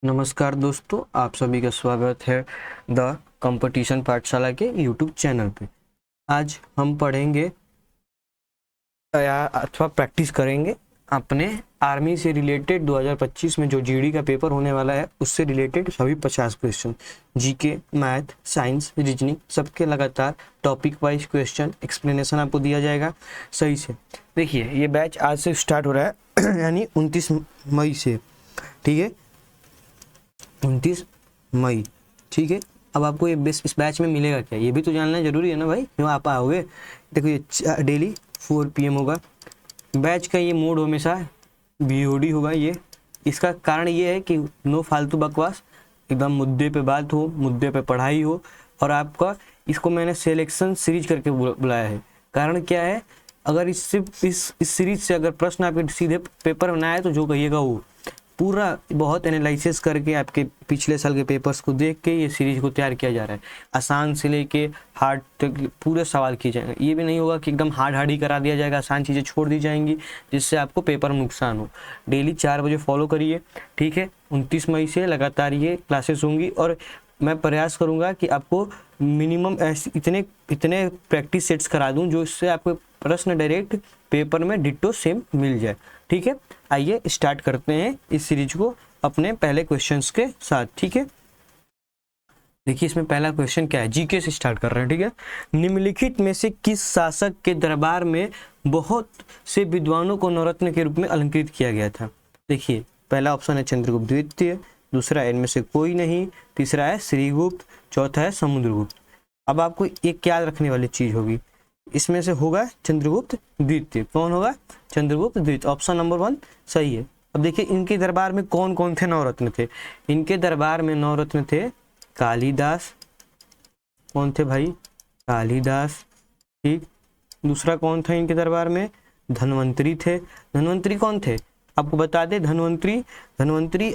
नमस्कार दोस्तों, आप सभी का स्वागत है द कंपटीशन पाठशाला के यूट्यूब चैनल पे। आज हम पढ़ेंगे या अथवा प्रैक्टिस करेंगे अपने आर्मी से रिलेटेड 2025 में जो जीडी का पेपर होने वाला है उससे रिलेटेड सभी 50 question, GK, math, science, reasoning सबके लगातार टॉपिक वाइज क्वेश्चन एक्सप्लेनेशन आपको दिया जाएगा सही से। देखिए, ये बैच आज से स्टार्ट हो रहा है यानी 29 मई से, ठीक है, 29 मई, ठीक है। अब आपको ये इस बैच में मिलेगा क्या, ये भी तो जानना जरूरी है ना भाई, क्यों आप आओगे। देखो, ये डेली 4 PM होगा। बैच का ये मोड हमेशा BOD होगा। ये इसका कारण ये है कि नो फालतू बकवास, एकदम मुद्दे पे बात हो, मुद्दे पे पढ़ाई हो। और आपका इसको मैंने सिलेक्शन सीरीज करके बुलाया है। कारण क्या है, अगर इससे इस सीरीज से अगर प्रश्न आपके सीधे पेपर में आए तो जो कहिएगा वो पूरा बहुत एनालिसिस करके आपके पिछले साल के पेपर्स को देख के ये सीरीज को तैयार किया जा रहा है। आसान से लेके हार्ड तक पूरे सवाल किए जाएंगे। ये भी नहीं होगा कि एकदम हार्ड ही करा दिया जाएगा, आसान चीज़ें छोड़ दी जाएंगी जिससे आपको पेपर में नुकसान हो। डेली 4 बजे फॉलो करिए, ठीक है। 29 मई से लगातार ये क्लासेस होंगी और मैं प्रयास करूँगा कि आपको मिनिमम इतने प्रैक्टिस सेट्स करा दूँ जो इससे आपको प्रश्न डायरेक्ट पेपर में डिट्टो सेम मिल जाए, ठीक है। आइए स्टार्ट करते हैं इस सीरीज को अपने पहले क्वेश्चंस के साथ, ठीक है। देखिए, इसमें पहला क्वेश्चन क्या है, जीके से स्टार्ट कर रहे हैं, ठीक है। निम्नलिखित में से किस शासक के दरबार में बहुत से विद्वानों को नवरत्न के रूप में अलंकृत किया गया था। देखिए, पहला ऑप्शन है चंद्रगुप्त द्वितीय, दूसरा इनमें से कोई नहीं, तीसरा है श्रीगुप्त, चौथा है समुद्रगुप्त। अब आपको एक याद रखने वाली चीज होगी, इसमें से होगा चंद्रगुप्त द्वितीय। कौन होगा? चंद्रगुप्त द्वितीय। ऑप्शन नंबर 1 सही है। अब देखिए, इनके दरबार में कौन कौन थे नवरत्न थे। इनके दरबार में नवरत्न थे कालिदास। कौन थे भाई? कालिदास, ठीक। दूसरा कौन था इनके दरबार में? धन्वंतरी थे। धन्वंतरी कौन थे? आपको बता दे, धन्वंतरी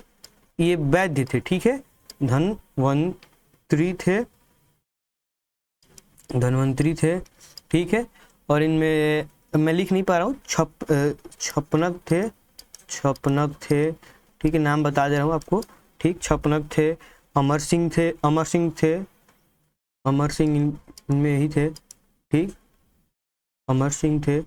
ये वैद्य थे, ठीक है। धन्वंतरी थे, ठीक है। और इनमें मैं लिख नहीं पा रहा हूँ, छपनक थे, ठीक है। नाम बता दे रहा हूँ आपको, ठीक। छपनक थे, अमर सिंह इनमें ही थे, ठीक। अमर सिंह थे,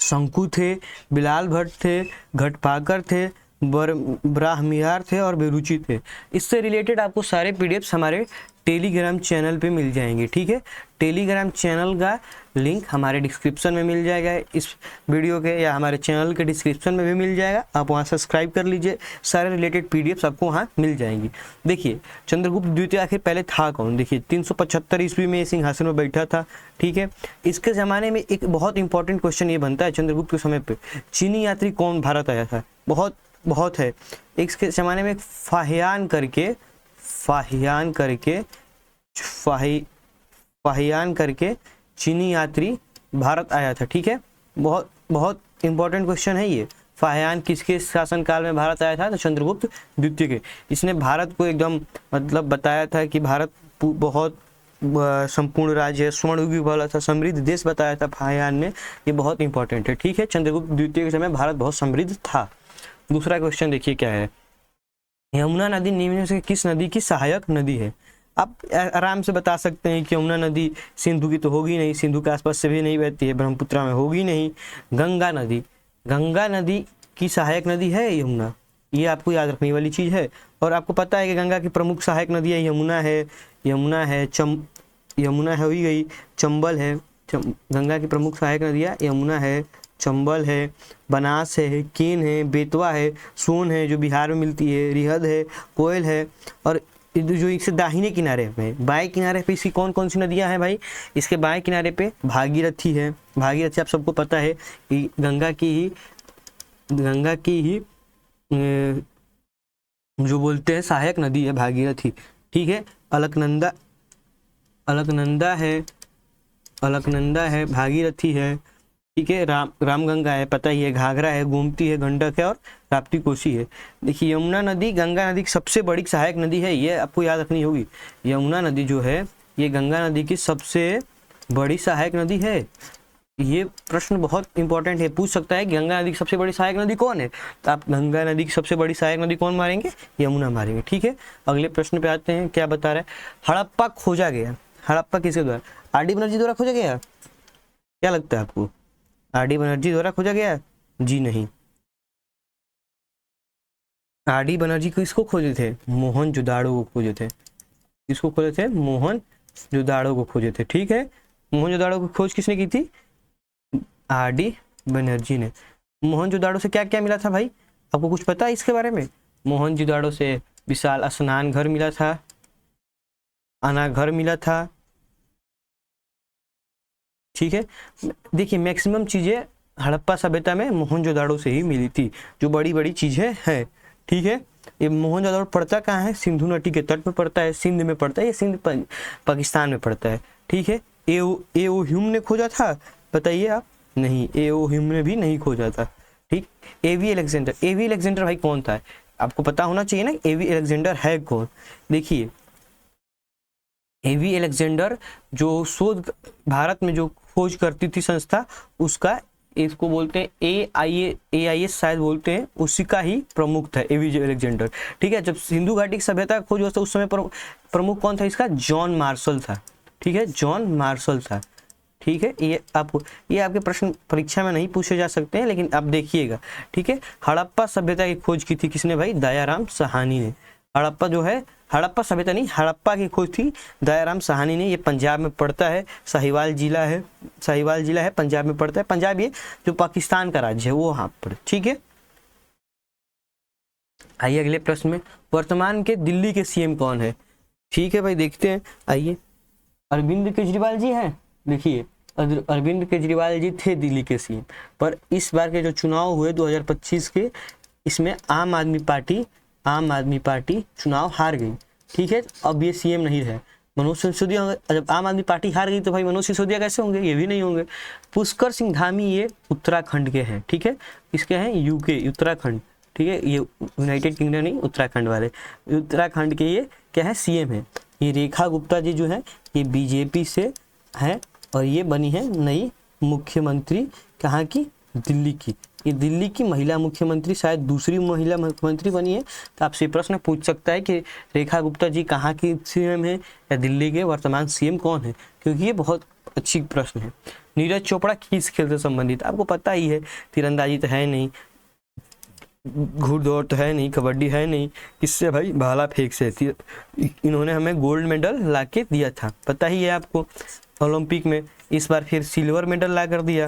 शंकु थे, बिलाल भट्ट थे, घटपाकर थे, ब्राह्मियार थे और बेरुचि थे। इससे रिलेटेड आपको सारे पीडीएफ्स हमारे टेलीग्राम चैनल पे मिल जाएंगे, ठीक है। टेलीग्राम चैनल का लिंक हमारे डिस्क्रिप्शन में मिल जाएगा, इस वीडियो के या हमारे चैनल के डिस्क्रिप्शन में भी मिल जाएगा। आप वहाँ सब्सक्राइब कर लीजिए, सारे रिलेटेड पीडीएफ्स आपको वहाँ मिल जाएंगी। देखिए, चंद्रगुप्त द्वितीय आखिर पहले था कौन? देखिए, 375 ईस्वी में सिंहासन में बैठा था, ठीक है। इसके ज़माने में एक बहुत इंपॉर्टेंट क्वेश्चन ये बनता है, चंद्रगुप्त के समय पर चीनी यात्री कौन भारत आया था? बहुत है। इसके ज़माने में फाहियान करके चीनी यात्री भारत आया था, ठीक है। बहुत इंपॉर्टेंट क्वेश्चन है ये। फाहियान किसके शासनकाल में भारत आया था? तो चंद्रगुप्त द्वितीय के। इसने भारत को एकदम मतलब बताया था कि भारत बहुत संपूर्ण राज्य है, स्वर्णयुगी वाला था, समृद्ध देश बताया था फाहियान ने। ये बहुत इंपॉर्टेंट है, ठीक है। चंद्रगुप्त द्वितीय के समय भारत बहुत समृद्ध था। दूसरा क्वेश्चन देखिए क्या है, यमुना नदी निम्न में से किस नदी की सहायक नदी है? आप आराम से बता सकते हैं कि यमुना नदी सिंधु की तो होगी नहीं, सिंधु के आसपास से भी नहीं बहती है, ब्रह्मपुत्र में होगी नहीं। गंगा नदी की सहायक नदी है यमुना, ये आपको याद रखने वाली चीज है। और आपको पता है कि गंगा की प्रमुख सहायक नदी है यमुना हो ही गई, चंबल है। गंगा की प्रमुख सहायक नदियाँ यमुना है, चंबल है, बनास है, केन है, बेतवा है, सोन है जो बिहार में मिलती है, रिहद है, कोयल है। और जो इससे दाहिने किनारे में, बाएं किनारे पे इसकी कौन कौन सी नदियां हैं भाई? इसके बाएं किनारे पे भागीरथी है। भागीरथी आप सबको पता है कि गंगा की ही जो बोलते हैं सहायक नदी है भागीरथी, ठीक है। अलकनंदा है, भागीरथी है, ठीक है। रामगंगा है, पता ही है, घाघरा है, गोमती है, गंडक है और राप्ती कोसी है। देखिए, यमुना नदी गंगा नदी की सबसे बड़ी सहायक नदी है, ये आपको याद रखनी होगी। यमुना नदी जो है ये गंगा नदी की सबसे बड़ी सहायक नदी है। ये प्रश्न बहुत इंपॉर्टेंट है, पूछ सकता है गंगा नदी की सबसे बड़ी सहायक नदी कौन है, तो आप गंगा नदी की सबसे बड़ी सहायक नदी कौन मारेंगे, यमुना मारेंगे। ठीक है, अगले प्रश्न पे आते हैं। क्या बता रहा है, हड़प्पा खोजा गया। हड़प्पा किसके द्वारा, आर डी बनर्जी द्वारा खोजा गया। क्या लगता है आपको, आर डी बनर्जी द्वारा खोजा गया? जी नहीं, आर डी बनर्जी किसको खोजे थे, मोहनजोदाड़ो को खोजे थे। किसको खोजे थे, मोहनजोदाड़ो को खोजे थे। ठीक है, मोहनजोदाड़ो की खोज किसने की थी, आर डी बनर्जी ने। मोहनजोदाड़ो से क्या क्या मिला था भाई, आपको कुछ पता है इसके बारे में? मोहनजोदाड़ो से विशाल स्नान घर मिला था, अनाघर मिला था। ठीक है, देखिए मैक्सिमम चीजें हड़प्पा सभ्यता में मोहनजोदाड़ो से ही मिली थी, जो बड़ी बड़ी चीजें हैं। ठीक है, ये मोहनजोदाड़ो पड़ता कहाँ है, सिंधु नदी के तट में पड़ता है, सिंध में पड़ता है, ये सिंध पाकिस्तान में पड़ता है। ठीक है, ए ओ ह्यूम ने खोजा था, बताइए आप? नहीं, ए ओ ह्यूम ने भी नहीं खोजा था। ठीक, एवी अलेक्जेंडर। एवी अलेक्जेंडर भाई कौन था, आपको पता होना चाहिए ना, एवी अलेक्जेंडर है कौन। देखिए एवी अलेक्जेंडर जो शोध भारत में जो खोज करती थी संस्था, उसका इसको बोलते हैं AIS शायद बोलते हैं, उसी का ही प्रमुख था एवी अलेक्जेंडर। ठीक है, जब सिंधु घाटी की सभ्यता खोज हुआ था उस समय प्रमुख कौन था इसका, जॉन मार्शल था। ठीक है, जॉन मार्शल था। ठीक है, ये आपके प्रश्न परीक्षा में नहीं पूछे जा सकते हैं, लेकिन आप देखिएगा। ठीक है, हड़प्पा सभ्यता की खोज की थी किसने भाई, दयाराम साहनी ने। हड़प्पा जो है, हड़प्पा सभ्यता नहीं, हड़प्पा की खोज थी दयाराम साहनी ने। ये पंजाब में पड़ता है, साहिवाल जिला है, पंजाब में पड़ता है। पंजाब ये जो पाकिस्तान का राज्य है वो वहाँ पर। ठीक है, आइए अगले प्रश्न में, वर्तमान के दिल्ली के सीएम कौन है। ठीक है भाई, देखते हैं। आइए, अरविंद केजरीवाल जी हैं। देखिए अरविंद केजरीवाल जी थे दिल्ली के सीएम, पर इस बार के जो चुनाव हुए 2025 के, इसमें आम आदमी पार्टी चुनाव हार गई। ठीक है, अब ये सीएम नहीं रहे, मनोज सिसोदिया। जब आम आदमी पार्टी हार गई तो भाई मनोज सिसोदिया कैसे होंगे, ये भी नहीं होंगे। पुष्कर सिंह धामी ये उत्तराखंड के हैं। ठीक है, इसके हैं यूके, उत्तराखंड। ठीक है, ये यूनाइटेड किंगडम नहीं, उत्तराखंड वाले, उत्तराखंड के ये क्या है, सीएम है। ये रेखा गुप्ता जी जो है ये बीजेपी से है, और ये बनी है नई मुख्यमंत्री, कहाँ की, दिल्ली की। ये दिल्ली की महिला मुख्यमंत्री, शायद दूसरी महिला मुख्यमंत्री बनी है। तो आपसे प्रश्न पूछ सकता है कि रेखा गुप्ता जी कहाँ की सीएम है, या दिल्ली के वर्तमान सीएम कौन है, क्योंकि ये बहुत अच्छी प्रश्न है। नीरज चोपड़ा किस खेल से संबंधित, आपको पता ही है, तीरंदाजी तो है नहीं, घुड़दौड़ तो है नहीं, कबड्डी है नहीं, इससे भाई भाला फेंक से इन्होंने हमें गोल्ड मेडल ला के दिया था, पता ही है आपको, ओलंपिक में। इस बार फिर सिल्वर मेडल ला कर दिया।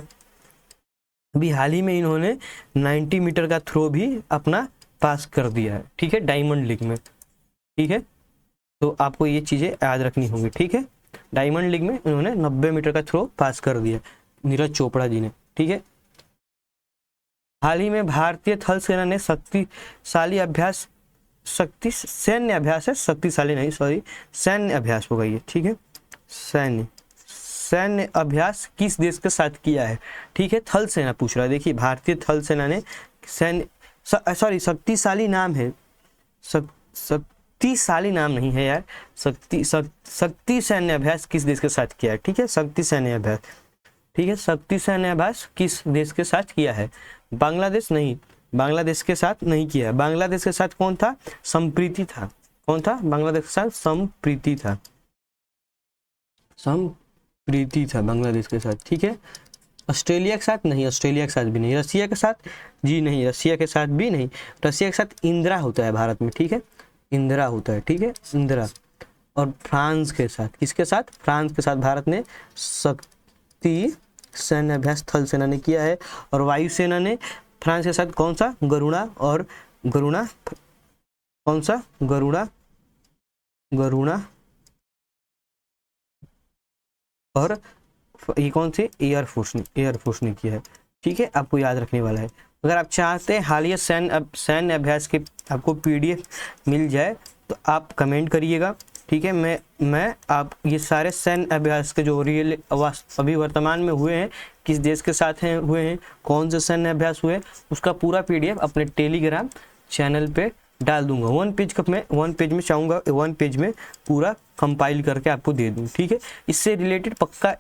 अभी हाल ही में इन्होंने 90 मीटर का थ्रो भी अपना पास कर दिया है। ठीक है, डायमंड लीग में। ठीक है, तो आपको ये चीज़ें याद रखनी होंगी। ठीक है, डायमंड लीग में इन्होंने 90 मीटर का थ्रो पास कर दिया नीरज चोपड़ा जी ने। ठीक है, हाल ही में भारतीय थल सेना ने शक्तिशाली अभ्यास, सैन्य अभ्यास है, शक्तिशाली नहीं, सॉरी, सैन्य अभ्यास होगा ये। ठीक है, सैन्य अभ्यास किस देश के साथ किया है। ठीक है, थल सेना पूछ रहा है। देखिए भारतीय थल सेना ने शक्तिशाली नाम है, शक्तिशाली नाम नहीं है यार, शक्ति सैन्य अभ्यास किस देश के साथ किया है। ठीक है, शक्ति सैन्य अभ्यास। ठीक है, शक्ति सैन्य अभ्यास किस देश के साथ किया है, बांग्लादेश नहीं, बांग्लादेश के साथ नहीं किया। बांग्लादेश के साथ कौन था, संप्रीति था। कौन था, बांग्लादेश के साथ संप्रीति था, संप्रीति था बांग्लादेश के साथ। ठीक है, ऑस्ट्रेलिया के साथ नहीं, ऑस्ट्रेलिया के साथ भी नहीं, रसिया के साथ, जी नहीं, रसिया के साथ भी नहीं। रसिया के साथ इंदिरा होता है भारत में। ठीक है, इंदिरा होता है। ठीक है, इंदिरा। और फ्रांस के साथ, किसके साथ, फ्रांस के साथ भारत ने शक्ति सैन्य अभ्यास थल सेना ने किया है। और वायुसेना ने फ्रांस के साथ कौन सा, गरुड़ा, और गरुड़ा कौन सा, गरुड़ा और ये कौन से, एयरफोर्स ने किया है। ठीक है, आपको याद रखने वाला है। अगर आप चाहते हैं हालिया सैन्य अभ्यास के आपको PDF मिल जाए तो आप कमेंट करिएगा। ठीक है, मैं आप ये सारे सैन्य अभ्यास के जो रियल अभी वर्तमान में हुए हैं, किस देश के साथ हैं हुए हैं, कौन से सैन्य अभ्यास हुए, उसका पूरा PDF अपने टेलीग्राम चैनल पे डाल दूंगा। वन पेज में चाहूँगा, वन पेज में पूरा कंपाइल करके आपको दे दूँ। ठीक है, इससे रिलेटेड पक्का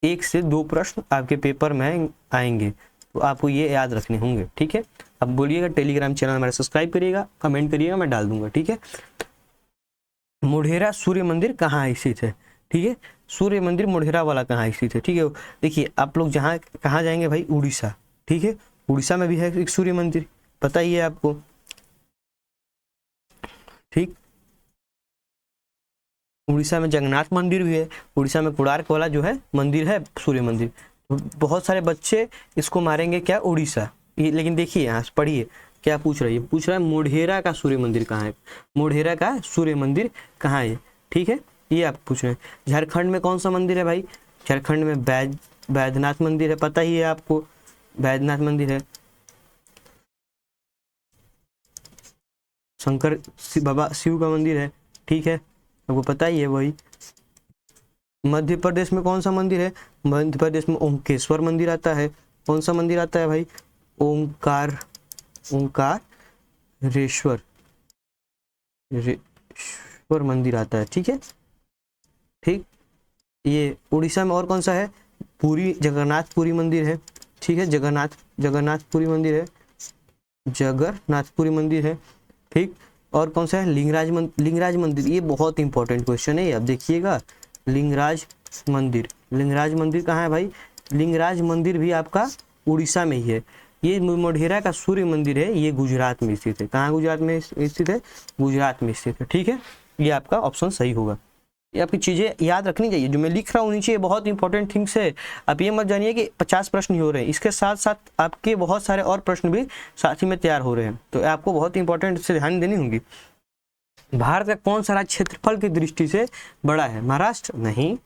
1 से 2 प्रश्न आपके पेपर में आएंगे, तो आपको ये याद रखने होंगे, ठीक है। अब बोलिएगा टेलीग्राम चैनल हमारा सब्सक्राइब करिएगा, कमेंट करिएगा, मैं डाल दूंगा, ठीक है। मोढेरा सूर्य मंदिर कहाँ स्थित है, ठीक है। सूर्य मंदिर मोढेरा वाला कहाँ स्थित है, ठीक है। देखिए आप लोग जहाँ कहाँ जाएंगे भाई, उड़ीसा, ठीक है। उड़ीसा में भी है एक सूर्य मंदिर, पता ही है आपको, ठीक। उड़ीसा में जगन्नाथ मंदिर भी है, उड़ीसा में कोणार्क वाला जो है मंदिर है सूर्य मंदिर। बहुत सारे बच्चे इसको मारेंगे क्या, उड़ीसा, लेकिन देखिए यहाँ पढ़िए क्या पूछ रही है, पूछ रहा है मोढेरा का सूर्य मंदिर कहाँ है, मोढेरा का सूर्य मंदिर कहाँ है, ठीक है, ये आप पूछ रहे हैं। झारखंड में कौन सा मंदिर है भाई, झारखंड में बैद्यनाथ मंदिर है, पता ही है आपको, बैद्यनाथ मंदिर है। शंकर बाबा शिव का मंदिर है, ठीक है, आपको पता ही है वही। मध्य प्रदेश में कौन सा मंदिर है, मध्य प्रदेश में ओंकेश्वर मंदिर आता है। कौन सा मंदिर आता है भाई, ओंकारेश्वर मंदिर आता है, ठीक है, ठीक। ये उड़ीसा में और कौन सा है, जगन्नाथपुरी मंदिर है, ठीक है, जगन्नाथपुरी मंदिर है, जगन्नाथपुरी मंदिर है, ठीक। और कौन सा है, लिंगराज मंदिर, ये बहुत इंपॉर्टेंट क्वेश्चन है, अब देखिएगा। लिंगराज मंदिर कहाँ है भाई, लिंगराज मंदिर भी आपका उड़ीसा में ही है। ये मोढेरा का सूर्य मंदिर है, ये गुजरात में स्थित है। कहाँ गुजरात में स्थित है, गुजरात में स्थित है, ठीक है। ये आपका ऑप्शन सही होगा। ये आपकी चीज़ें याद रखनी चाहिए, जो मैं लिख रहा हूँ नीचे, ये बहुत इंपॉर्टेंट थिंग्स है। आप ये मत जानिए कि 50 प्रश्न ही हो रहे हैं, इसके साथ साथ आपके बहुत सारे और प्रश्न भी साथ ही में तैयार हो रहे हैं, तो आपको बहुत इंपॉर्टेंट से ध्यान देनी होगी। भारत का कौन सा राज्य क्षेत्रफल की दृष्टि से बड़ा है, महाराष्ट्र नहीं,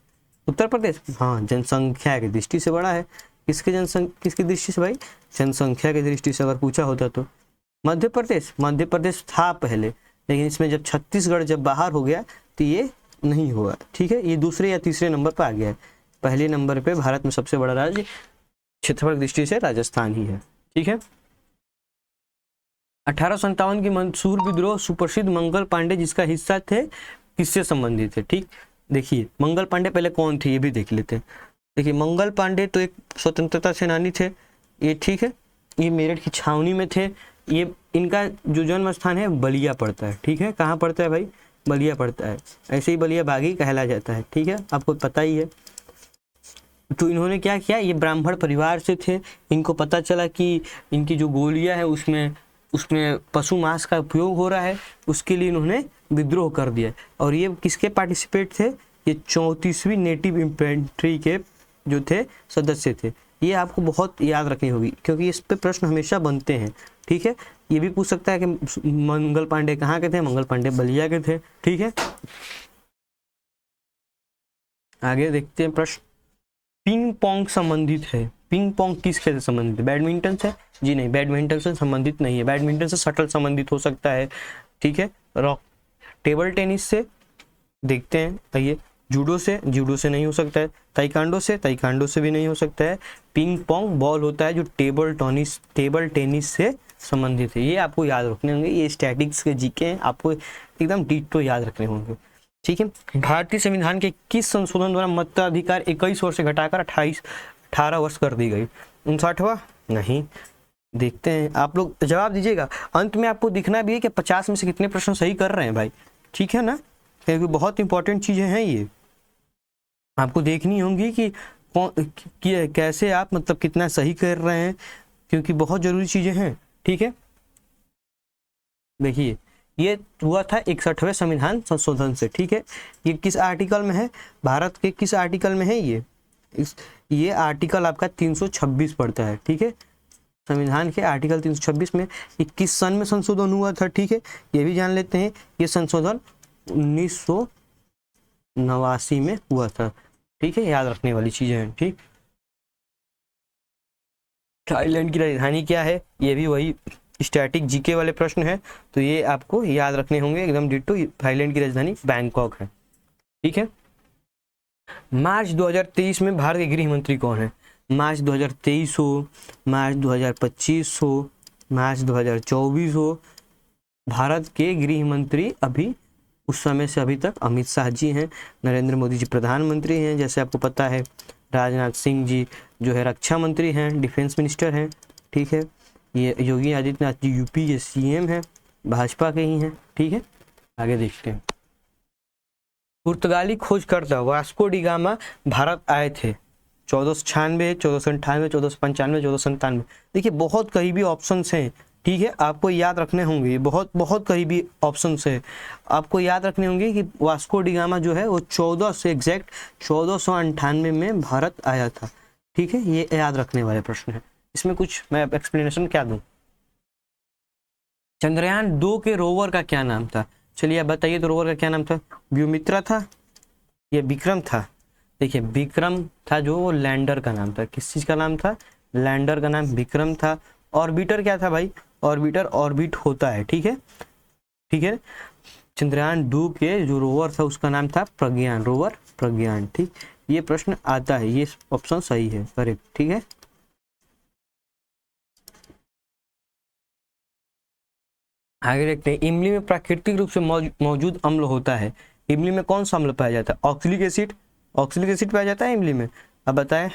उत्तर प्रदेश, हाँ, जनसंख्या की दृष्टि से बड़ा है। किसकी दृष्टि से भाई, जनसंख्या की दृष्टि से अगर पूछा होता तो मध्य प्रदेश था पहले, लेकिन इसमें जब छत्तीसगढ़ जब बाहर हो गया तो ये नहीं हुआ, ठीक है। ये दूसरे या तीसरे नंबर पर आ गया है। पहले नंबर पे भारत में सबसे बड़ा राज्य क्षेत्रफल की दृष्टि से राजस्थान ही है, ठीक है। 1857 की मंसूर विद्रोह सुप्रसिद्ध मंगल पांडे जिसका हिस्सा थे, किससे संबंधित है, ठीक। देखिए मंगल पांडे पहले कौन थे ये भी देख लेते हैं। देखिए मंगल पांडे तो एक स्वतंत्रता सेनानी थे, ये ठीक है, ये मेरठ की छावनी में थे। ये इनका जो जन्म स्थान है बलिया पड़ता है, ठीक है। कहाँ पड़ता है भाई, बलिया पड़ता है, ऐसे ही बलिया बागी कहला जाता है, ठीक है, आपको पता ही है। तो इन्होंने क्या किया, ये ब्राह्मण परिवार से थे, इनको पता चला कि इनकी जो गोलियां है उसमें पशु मांस का उपयोग हो रहा है, उसके लिए इन्होंने विद्रोह कर दिया। और ये किसके पार्टिसिपेट थे, ये 34वीं नेटिव इन्फेंट्री के जो थे सदस्य थे। ये आपको बहुत याद रखनी होगी, क्योंकि इस पे प्रश्न हमेशा बनते हैं, ठीक है। ये भी पूछ सकता है कि मंगल पांडे कहाँ के थे, मंगल पांडे बलिया के थे, ठीक है। आगे देखते हैं प्रश्न, पिंग पोंग संबंधित है, पिंग पोंग किस खेल से संबंधित है, बैडमिंटन से, जी नहीं, बैडमिंटन से संबंधित नहीं है, बैडमिंटन से शटल संबंधित हो सकता है, ठीक है। रॉक टेबल टेनिस से देखते हैं, आइए, जूडो से नहीं हो सकता है, ताइक्वांडो से भी नहीं हो सकता है। पिंग पोंग बॉल होता है जो टेबल टेनिस से संबंधित है, ये आपको याद रखने होंगे, ये स्टैटिक्स के जीके हैं, आपको एकदम डिट्टो याद रखने होंगे, ठीक है। भारतीय संविधान के किस संशोधन द्वारा मताधिकार 21 वर्ष से घटाकर 18 वर्ष कर दी गई, 59वां, नहीं, देखते हैं, आप लोग जवाब दीजिएगा। अंत में आपको दिखना भी है कि 50 में से कितने प्रश्न सही कर रहे हैं भाई, ठीक है ना, क्योंकि बहुत इंपॉर्टेंट चीजें हैं ये, आपको देखनी होंगी कि कैसे आप मतलब कितना सही कर रहे हैं, क्योंकि बहुत जरूरी चीजें हैं, ठीक है। देखिए ये हुआ था 61वें संविधान संशोधन से, ठीक है। ये किस आर्टिकल में है, भारत के किस आर्टिकल में है ये आर्टिकल आपका 326 पड़ता है, ठीक है। संविधान के आर्टिकल 326 में 21 सन में संशोधन हुआ था, ठीक है, ये भी जान लेते हैं। ये संशोधन 1989 में हुआ था, ठीक है, याद रखने वाली चीजें हैं, ठीक। थाईलैंड की राजधानी क्या है, ये भी वही स्टैटिक जीके वाले प्रश्न है, तो ये आपको याद रखने होंगे एकदम डिट्टो। थाईलैंड की राजधानी बैंकॉक है, ठीक है। मार्च 2023 में भारत के गृह मंत्री कौन है, मार्च 2023 हो, मार्च 2025 हो, मार्च 2024 हो, भारत के गृह मंत्री अभी उस समय से अभी तक अमित शाह जी हैं, नरेंद्र मोदी जी प्रधानमंत्री हैं, जैसे आपको पता है, राजनाथ सिंह जी जो है रक्षा मंत्री हैं, डिफेंस मिनिस्टर हैं, ठीक है। ये योगी आदित्यनाथ जी यूपी के सीएम हैं, भाजपा के ही हैं, ठीक है। आगे देखते हैं। पुर्तगाली खोजकर्ता वास्को डी गामा भारत आए थे 1496, 1498, 1495, 1497। देखिए बहुत करीबी ऑप्शंस हैं, ठीक है, आपको याद रखने होंगे, ये बहुत बहुत करीबी ऑप्शंस है, आपको याद रखने होंगे कि वास्को डी गामा जो है वो 14 से एग्जैक्ट 1498 में भारत आया था, ठीक है। ये याद रखने वाले प्रश्न है। इसमें कुछ मैं एक्सप्लेनेशन क्या दूं। चंद्रयान 2 के रोवर का क्या नाम था? चलिए आप बताइए, तो रोवर का क्या नाम था? व्योमित्रा था या विक्रम था? देखिए विक्रम था, जो वो लैंडर का नाम था। किस चीज का नाम था? लैंडर का नाम विक्रम था। ऑर्बिटर क्या था भाई? ऑर्बिटर ऑर्बिट होता है, ठीक है, ठीक है। चंद्रयान 2 के जो रोवर था उसका नाम था प्रज्ञान, रोवर प्रज्ञान, ठीक। ये प्रश्न आता है, ये ऑप्शन सही है, करेक्ट, ठीक है। आगे देखते हैं। इमली में प्राकृतिक रूप से मौजूद अम्ल होता है। इमली में कौन सा अम्ल पाया जाता है? ऑक्सलिक एसिड, ऑक्सलिक एसिड पाया जाता है इमली में। अब बताएं,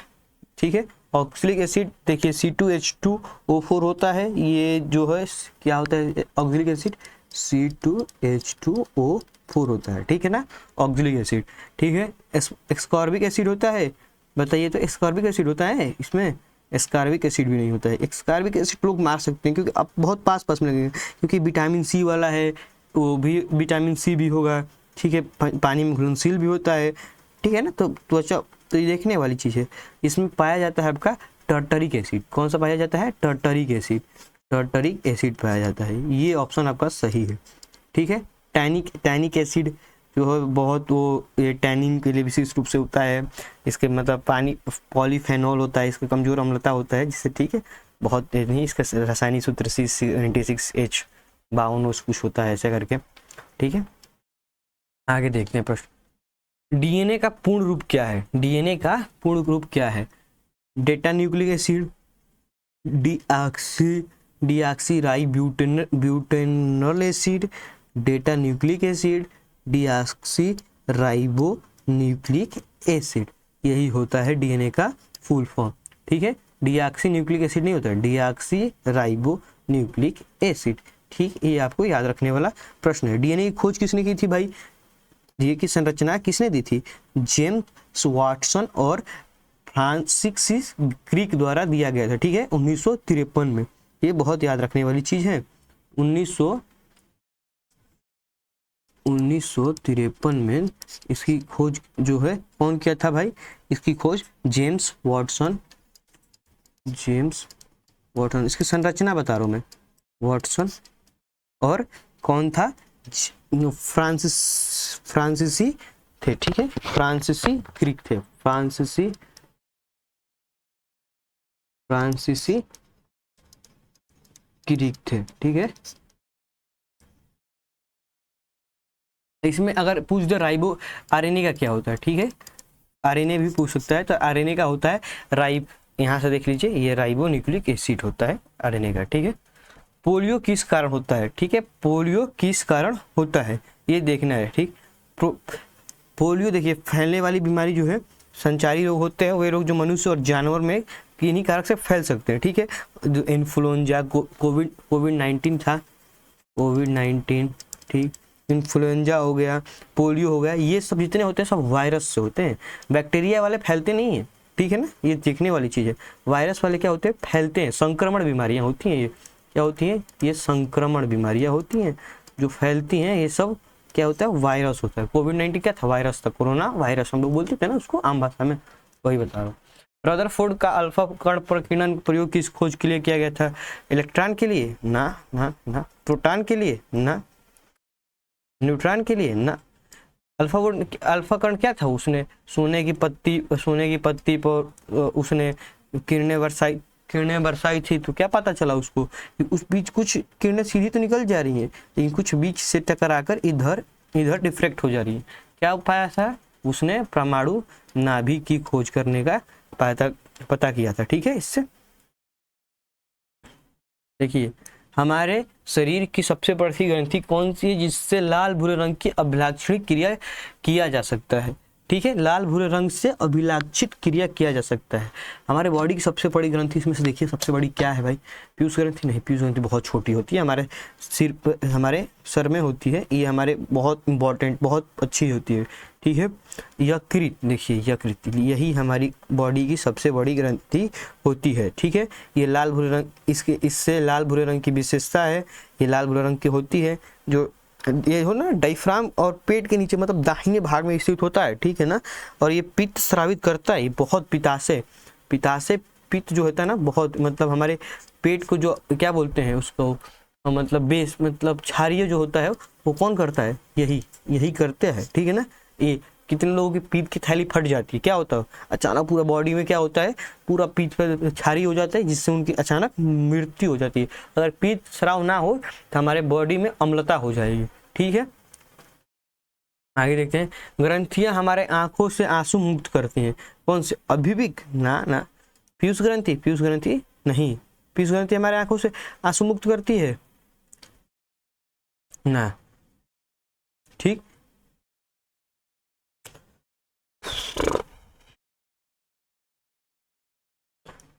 ठीक है। ऑक्सलिक एसिड देखिए C2H2O4 होता है, ये जो है क्या होता है ऑक्सलिक एसिड? C2H2O4 होता है, ठीक है ना, ऑक्सलिक एसिड, ठीक है। एस्कॉर्बिक एसिड होता है, बताइए तो एस्कॉर्बिक एसिड होता है इसमें? एस्कॉर्बिक एसिड भी नहीं होता है। एस्कॉर्बिक एसिड लोग मार सकते हैं क्योंकि अब बहुत पास पास में लगेंगे, क्योंकि विटामिन सी वाला है, वो भी विटामिन सी भी होगा, ठीक है। पानी में घुलनशील भी होता है, ठीक है ना। तो त्वचा, तो ये देखने वाली चीज़ है। इसमें पाया जाता है आपका टर्टरिक एसिड। कौन सा पाया जाता है? टर्टरिक एसिड, टर्टरिक एसिड पाया जाता है। ये ऑप्शन आपका सही है, ठीक है। टैनिक एसिड जो है बहुत, वो ये टैनिंग के लिए विशेष रूप से होता है। इसके मतलब पानी पॉलीफेनॉल होता है, इसका कमजोर अम्लता होता है जिससे, ठीक है, बहुत नहीं, इसका रासायनिक सूत्र C96H52 कुछ होता है ऐसे करके, ठीक है। आगे देखते हैं प्रश्न। डीएनए का पूर्ण रूप क्या है? डीएनए का पूर्ण रूप क्या है? Data nucleic acid, deoxy ributanol acid, data nucleic acid, deoxyribonucleic acid, यही होता है डीएनए का फुल फॉर्म, ठीक है। डीऑक्सी न्यूक्लिक एसिड नहीं होता है, डीऑक्सी राइबो न्यूक्लिक एसिड, ठीक। ये आपको याद रखने वाला प्रश्न है। डीएनए की खोज किसने की थी भाई? ये की संरचना किसने दी थी? जेम्स वाटसन और फ्रांसिस क्रिक द्वारा दिया गया था, ठीक है, 1953 में। ये बहुत याद रखने वाली चीज है। 1953 में इसकी खोज जो है कौन किया था भाई? इसकी खोज जेम्स वाटसन, इसकी संरचना बता रहा हूं मैं, वाटसन और कौन था? फ्रांसीसी थे, ठीक है, फ्रांसीसी क्रिक थे, फ्रांसीसी क्रिक थे, ठीक है। इसमें अगर पूछ दो राइबो आरएनए का क्या होता है, ठीक है, आरएनए भी पूछ सकता है, तो आरएनए का होता है यहाँ से देख लीजिए, ये राइबो न्यूक्लिक एसिड होता है आरएनए का, ठीक है। पोलियो किस कारण होता है? ठीक है, पोलियो किस कारण होता है ये देखना है, ठीक। पोलियो देखिए फैलने वाली बीमारी जो है, संचारी रोग होते हैं, वे रोग जो मनुष्य और जानवर में किन्हीं कारक से फैल सकते हैं, ठीक है। जो इन्फ्लुएंजा, कोविड-19 था, कोविड-19, ठीक, इन्फ्लुएंजा हो गया, पोलियो हो गया, ये सब जितने होते हैं सब वायरस से होते हैं, बैक्टीरिया वाले फैलते नहीं हैं, ठीक है ना। ये देखने वाली चीज़ है। वायरस वाले क्या होते हैं? फैलते हैं, संक्रमण बीमारियां होती हैं। ये क्या होती हैं? ये संक्रमण बीमारियां होती हैं जो फैलती हैं। ये सब क्या होता है? वायरस होता है। कोविड-19 क्या था? वायरस था, कोरोना वायरस हम लोग बोलते थे ना उसको आम भाषा में, वही बता रहा हूँ। रदरफोर्ड का अल्फा कण प्रकीर्णन प्रयोग किस खोज के लिए किया गया था? इलेक्ट्रॉन के लिए? ना ना ना। प्रोटॉन के लिए? ना। न्यूट्रॉन के लिए? ना। अल्फा कण क्या था? उसने सोने की पत्ती पर उसने किरणें बरसाई थी, तो क्या पता चला उसको? उस बीच कुछ किरणें सीधी तो निकल जा रही हैं, लेकिन कुछ बीच से टकराकर इधर डिफ्रेक्ट हो जा रही है। क्या पाया था? उसने परमाणु नाभिक की खोज करने का पता किया था, ठीक है। इससे देखिए, हमारे शरीर की सबसे बड़ी ग्रंथि कौन सी है जिससे लाल भूरे रंग की अभिलाक्षणिक क्रिया किया जा सकता है? ठीक है, लाल भूरे रंग से अभिलाक्षित क्रिया किया जा सकता है। हमारे बॉडी की सबसे बड़ी ग्रंथि इसमें से देखिए, सबसे बड़ी क्या है भाई? पीयूष ग्रंथि नहीं, पीयूष ग्रंथि बहुत छोटी होती है, हमारे सिर पर, हमारे सर में होती है, ये हमारे बहुत इंपॉर्टेंट, बहुत अच्छी होती है। ठीक है, यकृत, देखिए यकृत, यही हमारी बॉडी की सबसे बड़ी ग्रंथि होती है। ठीक है, ये लाल भूरे रंग, इससे लाल भूरे रंग की विशेषता है, ये लाल भूरे रंग की होती है। जो ये हो ना डायफ्राम और पेट के नीचे, मतलब दाहिने भाग में स्थित होता है। ठीक है ना, और ये पित्त स्रावित करता है, ये बहुत पित्ताशय पित्त जो होता है ना, बहुत, मतलब हमारे पेट को जो क्या बोलते हैं उसको, मतलब बेस, मतलब क्षारीय जो होता है वो कौन करता है? यही करते हैं। ठीक है ना, ये कितने लोगों की पीठ की थैली फट जाती है, क्या होता है? अचानक पूरा बॉडी में क्या होता है, पूरा पीठ पर क्षारीय हो जाता है, जिससे उनकी अचानक मृत्यु हो जाती है। अगर पीठ स्राव ना हो तो हमारे बॉडी में अम्लता हो जाएगी। ठीक है, आगे देखते हैं। ग्रंथियां हमारे आंखों से आंसू मुक्त करती हैं, कौन से? अभिविक ना, पीयूष ग्रंथि नहीं, पीयूष ग्रंथि हमारे आंखों से आंसू मुक्त करती है ना। ठीक,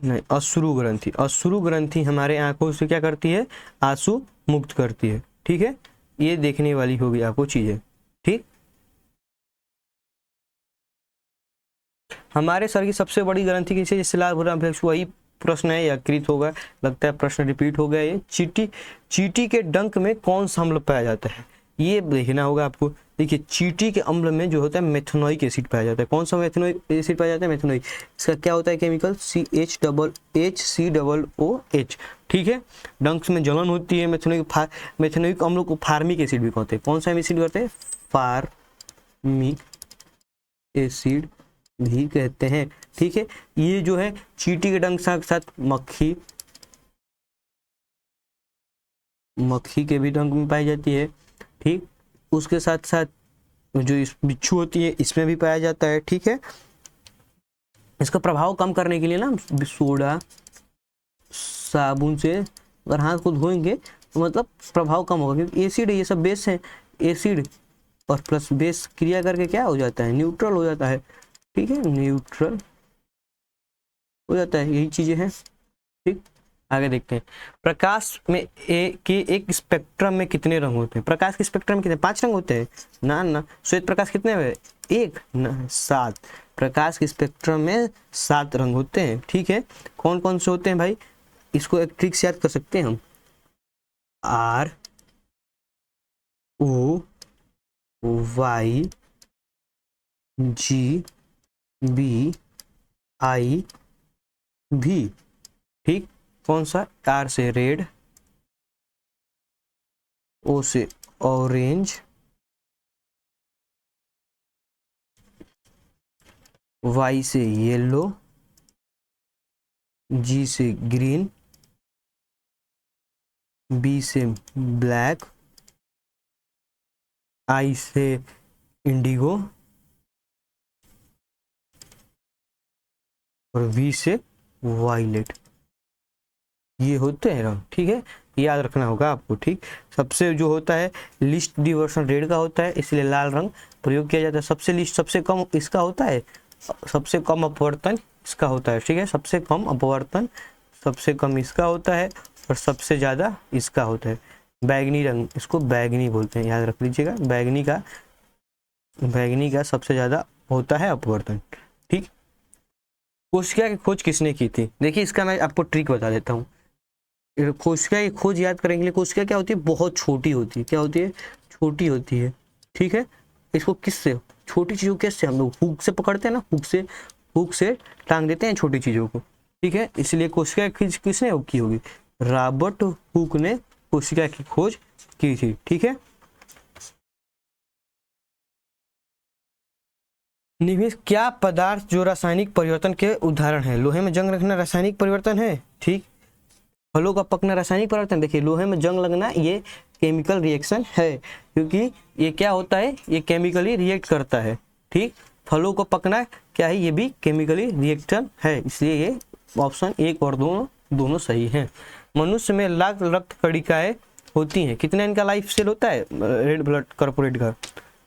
नहीं, अश्रु ग्रंथि हमारे आंखों से क्या करती है? आंसू मुक्त करती है। ठीक है, ये देखने वाली होगी आपको चीजें। ठीक, हमारे सर की सबसे बड़ी ग्रंथि किसे? जैसे लाल भूरा अभिलक्ष, वही प्रश्न है, यकृत होगा, लगता है प्रश्न रिपीट हो गया। ये चींटी के डंक में कौन सा अम्ल पाया जाता है? ये देखना होगा आपको। देखिए, चींटी के अम्ल में जो होता है मेथनोइक एसिड पाया जाता है। कौन सा मेथनोइक एसिड पाया जाता है? मेथनोइक। इसका क्या होता है केमिकल? CHCOOH। ठीक है, डंक्स में जलन होती है, मेथनोइक अम्ल को फार्मिक एसिड भी कहते हैं। कौन सा एसिड कहते हैं? फार्मिक एसिड भी कहते हैं। ठीक है, ये जो है चींटी के डंक के साथ मक्खी के भी डंक में पाई जाती है। ठीक, उसके साथ साथ जो इस बिच्छू होती है इसमें भी पाया जाता है। ठीक है, इसका प्रभाव कम करने के लिए ना सोडा साबुन से अगर हाथ को धोएंगे तो मतलब प्रभाव कम होगा, क्योंकि एसिड है, ये सब बेस है। एसिड और प्लस बेस क्रिया करके क्या हो जाता है? न्यूट्रल हो जाता है। ठीक है, न्यूट्रल हो जाता है, यही चीजें हैं। ठीक, आगे देखते हैं। प्रकाश में एक स्पेक्ट्रम में कितने रंग होते हैं? प्रकाश के स्पेक्ट्रम में कितने? 5 रंग होते हैं ना। श्वेत प्रकाश कितने हैं? 1 ना 7। प्रकाश के स्पेक्ट्रम में 7 रंग होते हैं। ठीक है, कौन कौन से होते हैं भाई? इसको एक ट्रिक से याद कर सकते हैं हम। ROYGBIV। ठीक, कौन सा? R से रेड, O से ऑरेंज, Y से येलो, G से ग्रीन, B से ब्लैक, I से इंडिगो और V से वायलेट। ये होते हैं रंग। ठीक है, याद रखना होगा आपको। ठीक, सबसे जो होता है लिस्ट डिवर्सन रेड का होता है, इसलिए लाल रंग प्रयोग किया जाता है। सबसे कम इसका होता है, सबसे कम अपवर्तन इसका होता है। ठीक है, सबसे कम अपवर्तन, सबसे कम इसका होता है और सबसे ज़्यादा इसका होता है। बैगनी रंग, इसको बैगनी बोलते हैं, याद रख लीजिएगा। बैगनी का सबसे ज़्यादा होता है अपवर्तन। ठीक, कोशिका की खोज किसने की थी? देखिए, इसका मैं आपको ट्रिक बता देता हूँ। कोशिका की खोज याद करने के लिए, कोशिका क्या होती है? बहुत छोटी होती है। क्या होती है? छोटी होती है। ठीक है, इसको किससे, छोटी चीज़ों कैसे हम लोग हुक से पकड़ते हैं ना, हुक से टांग देते हैं छोटी चीज़ों को। ठीक है, इसलिए कोशिका की खोज किसने की होगी? रॉबर्ट हुक ने कोशिका की खोज की थी। ठीक है, निम्नलिखित क्या पदार्थ जो रासायनिक परिवर्तन के उदाहरण है? लोहे में जंग रखना रासायनिक परिवर्तन है। ठीक, फलों का पकना रासायनिक परिवर्तन। देखिए, लोहे में जंग लगना ये केमिकल रिएक्शन है, क्योंकि ये क्या होता है? ये केमिकली रिएक्ट करता है। ठीक, फलों को पकना क्या है? ये भी केमिकली रिएक्शन है, इसलिए ये ऑप्शन 1 और 2 दोनों सही हैं। मनुष्य में लाख रक्त कणिकाएं होती हैं, कितने इनका लाइफ सेल होता है? रेड ब्लड कॉर्पोरेट का।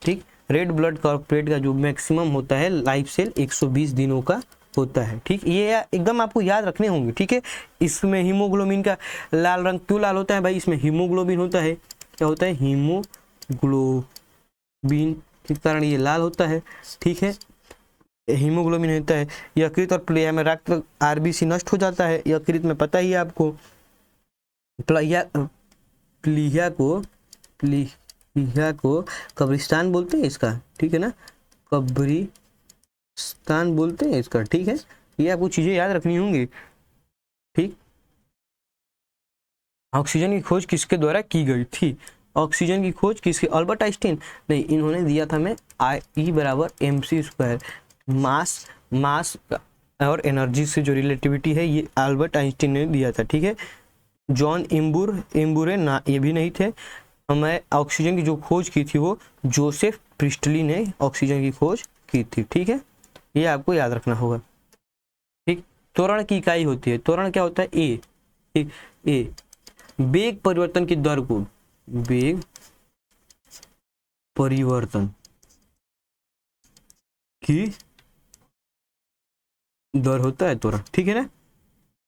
ठीक, रेड ब्लड कॉर्पोरेट का जो मैक्सिमम होता है लाइफ सेल 120 दिनों का होता है। ठीक, ये एकदम आपको याद रखने होंगे। ठीक है, इसमें हीमोग्लोबिन का लाल रंग क्यों लाल होता है भाई, इसमें हीमोग्लोबिन होता है। क्या होता है, हीमोग्लोबिन के कारण ये लाल होता है। ठीक है, हीमोग्लोबिन होता है। यकृत और प्लीहा में रक्त आरबीसी नष्ट हो जाता है। यकृत में पता ही है आपको, प्लीहा को कब्रिस्तान बोलते हैं इसका। ठीक है ना, कब्रिस्तान बोलते हैं इसका। ठीक है, ये आपको चीजें याद रखनी होंगी। ठीक, ऑक्सीजन की खोज किसके द्वारा की गई थी, ऑक्सीजन की खोज किसके, अल्बर्ट आइंस्टीन नहीं, इन्होंने दिया था मैं E बराबर mc²। मास और एनर्जी से जो रिलेटिविटी है ये अल्बर्ट आइंस्टीन ने दिया था। ठीक है, जॉन इम्बुरे ना, ये भी नहीं थे। हमें ऑक्सीजन की जो खोज की थी वो जोसेफ प्रिस्टली ने ऑक्सीजन की खोज की थी। ठीक है, ये आपको याद रखना होगा। ठीक, त्वरण की इकाई होती है, त्वरण क्या होता है, ए। वेग परिवर्तन की दर को, वेग परिवर्तन की दर होता है त्वरण। ठीक है ना,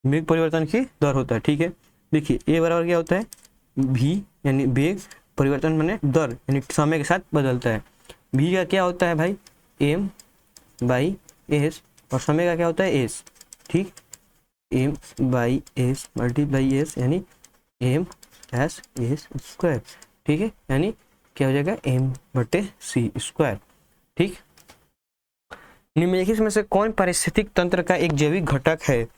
वेग परिवर्तन की दर होता है। ठीक है, देखिए ए बराबर क्या होता है, भी यानी वेग परिवर्तन माने दर, यानी समय के साथ बदलता है। भी का क्या होता है भाई, m/s, और समय का क्या होता है, s। ठीक, m/s मल्टीप्लाई s यानी m/s²। ठीक है, यानी क्या हो जाएगा, m/c²। ठीक, निम्नलिखित में से कौन पारिस्थितिक तंत्र का एक जैविक घटक है,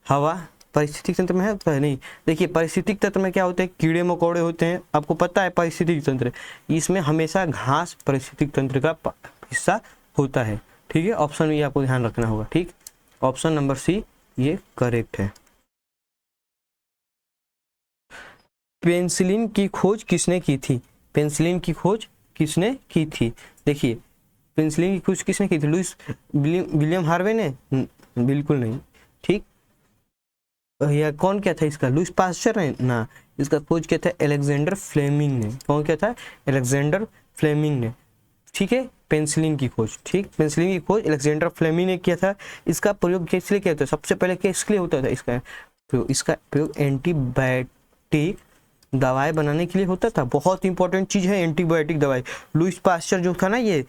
हवा पारिस्थितिक तंत्र में है नहीं। देखिए पारिस्थितिक तंत्र में क्या होते हैं, कीड़े मकोड़े होते हैं, आपको पता है पारिस्थितिक तंत्र, इसमें हमेशा घास पारिस्थितिक तंत्र का हिस्सा होता है। ठीक है, ऑप्शन ये आपको ध्यान रखना होगा। ठीक, ऑप्शन नंबर सी ये करेक्ट है। पेंसिलिन की खोज किसने की थी, पेंसिलिन की खोज किसने की थी, देखिए पेंसिलिन की खोज किसने की थी, लुइस विलियम हार्वे ने, बिल्कुल नहीं। ठीक, या कौन क्या था इसका, लुइस पास्चर है ना, इसका खोज क्या था, अलेक्जेंडर फ्लेमिंग ने। कौन क्या था, अलेक्जेंडर फ्लेमिंग ने। ठीक है, पेंसिलिन की खोज, ठीक, पेंसिलिन की खोज अलेक्जेंडर फ्लेमिंग ने किया था। इसका प्रयोग किस लिए किया था, सबसे पहले किसके लिए होता था इसका प्रयोग, इसका प्रयोग एंटीबायोटिक दवाई बनाने के लिए होता था। बहुत इंपॉर्टेंट चीज है एंटीबायोटिक दवाई। लुइस पास्चर जो था ना, ये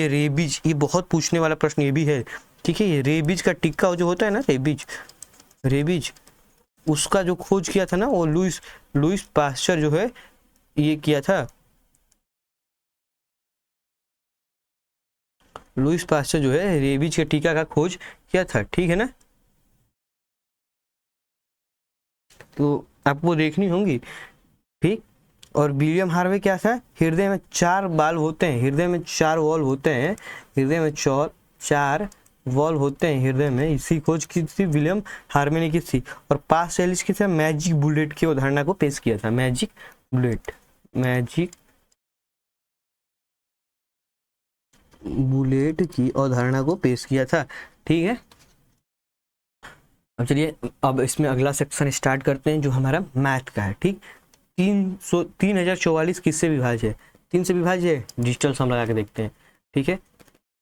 रेबीज, ये बहुत पूछने वाला प्रश्न ये भी है। ठीक है, ये रेबीज का टीका जो होता है ना, रेबीज उसका जो खोज किया था ना, वो लुइस पास्चर जो है ये किया था। लुइस पास्चर जो है रेबीज के टीका का खोज किया था। ठीक है ना, तो आपको देखनी होंगी। ठीक, और विलियम हार्वे क्या था, हृदय में 4 वाल्व होते हैं, हृदय में 4 वॉल्व होते हैं, हृदय में 4 वॉल्व होते हैं हृदय में, इसी खोज की थी विलियम हार्वे ने की थी। और पास एलिस की था मैजिक बुलेट की अवधारणा को पेश किया था, मैजिक बुलेट की अवधारणा को पेश किया था। ठीक है, अब चलिए अब इसमें अगला सेक्शन स्टार्ट करते हैं जो हमारा मैथ का है। ठीक, 3044 किससे विभाज्य है, 3 से विभाज्य है, डिजिटल सम लगा के देखते हैं। ठीक है,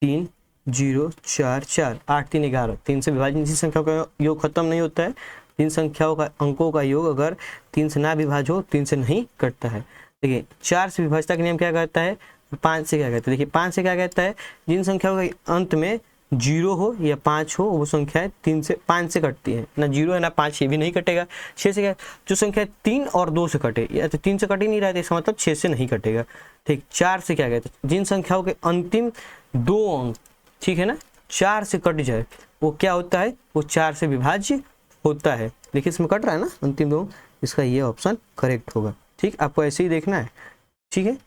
3 0 4 4 8 3 11, 3 से विभाज्य जिन संख्याओं का योग खत्म नहीं होता है, 3 संख्याओं का अंकों का योग अगर 3 से ना विभाज्य हो 3 से नहीं कटता है। देखिए 4 से विभाज्यता का नियम क्या कहता है, 5 से क्या कहता है, देखिए 5 से क्या कहता है, जिन संख्याओं के अंत में 0 हो या 5 हो वो संख्याएं 5 से कटती है, ना 0 है ना 5, ये भी नहीं कटेगा। 6 से क्या, जो संख्या 3 और 2 से कटे, या तो 3 से कट ही नहीं रहा है इसका मतलब 6 से नहीं कटेगा। ठीक, 4 से क्या कहते हैं, जिन संख्याओं के अंतिम 2 अंक, ठीक है ना, 4 से कट जाए वो क्या होता है, वो 4 से विभाज्य होता है। देखिए इसमें कट रहा है ना अंतिम 2, इसका ये ऑप्शन करेक्ट होगा। ठीक, आपको ऐसे ही देखना है। ठीक है,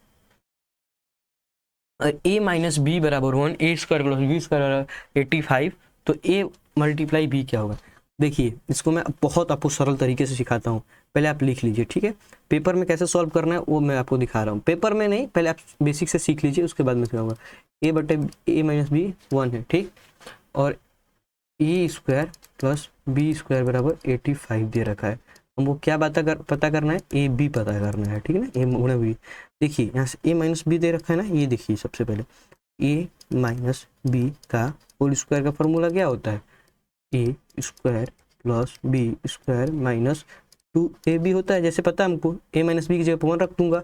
a माइनस बी बराबर 1, a² प्लस b² 85, तो a मल्टीप्लाई b क्या होगा। देखिए इसको मैं बहुत आपको सरल तरीके से सिखाता हूँ, पहले आप लिख लीजिए। ठीक है, पेपर में कैसे सॉल्व करना है वो मैं आपको दिखा रहा हूँ, पेपर में नहीं, पहले आप बेसिक से सीख लीजिए, उसके बाद मैं सिखाऊंगा। a माइनस बी 1 है, ठीक, और a² प्लस b² बराबर 85 दे रखा है, हमको क्या पता करना है, ए बी पता करना है, ठीक है ना, ए गुणा बी। देखिए यहाँ से ए माइनस बी दे रखा है ना, ये देखिए सबसे पहले ए माइनस बी का होल स्क्वायर का फॉर्मूला क्या होता है, A square plus B square minus 2ab होता है। जैसे पता है हमको, ए माइनस बी की जगह 1 रख दूंगा,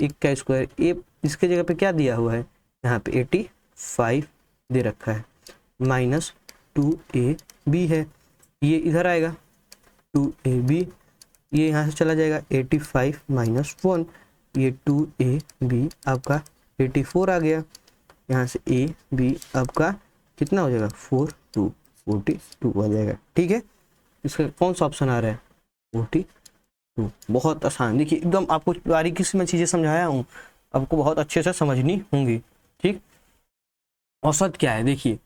एक का स्क्वायर, ए इसके जगह पे क्या दिया हुआ है, यहाँ पे 85 दे रखा है, माइनस 2ab है, ये इधर आएगा 2ab, ये यहाँ से चला जाएगा 85 माइनस 1, ये 2ab आपका 84 आ गया, यहाँ से ए बी आपका कितना हो जाएगा 42 आ जाएगा, ठीक है। इसका कौन सा ऑप्शन आ रहा है 42। बहुत आसान, देखिए एकदम आपको बारीकी से मैं चीज़ें समझाया हूँ, आपको बहुत अच्छे से समझनी होंगी, ठीक। औसत क्या है, देखिए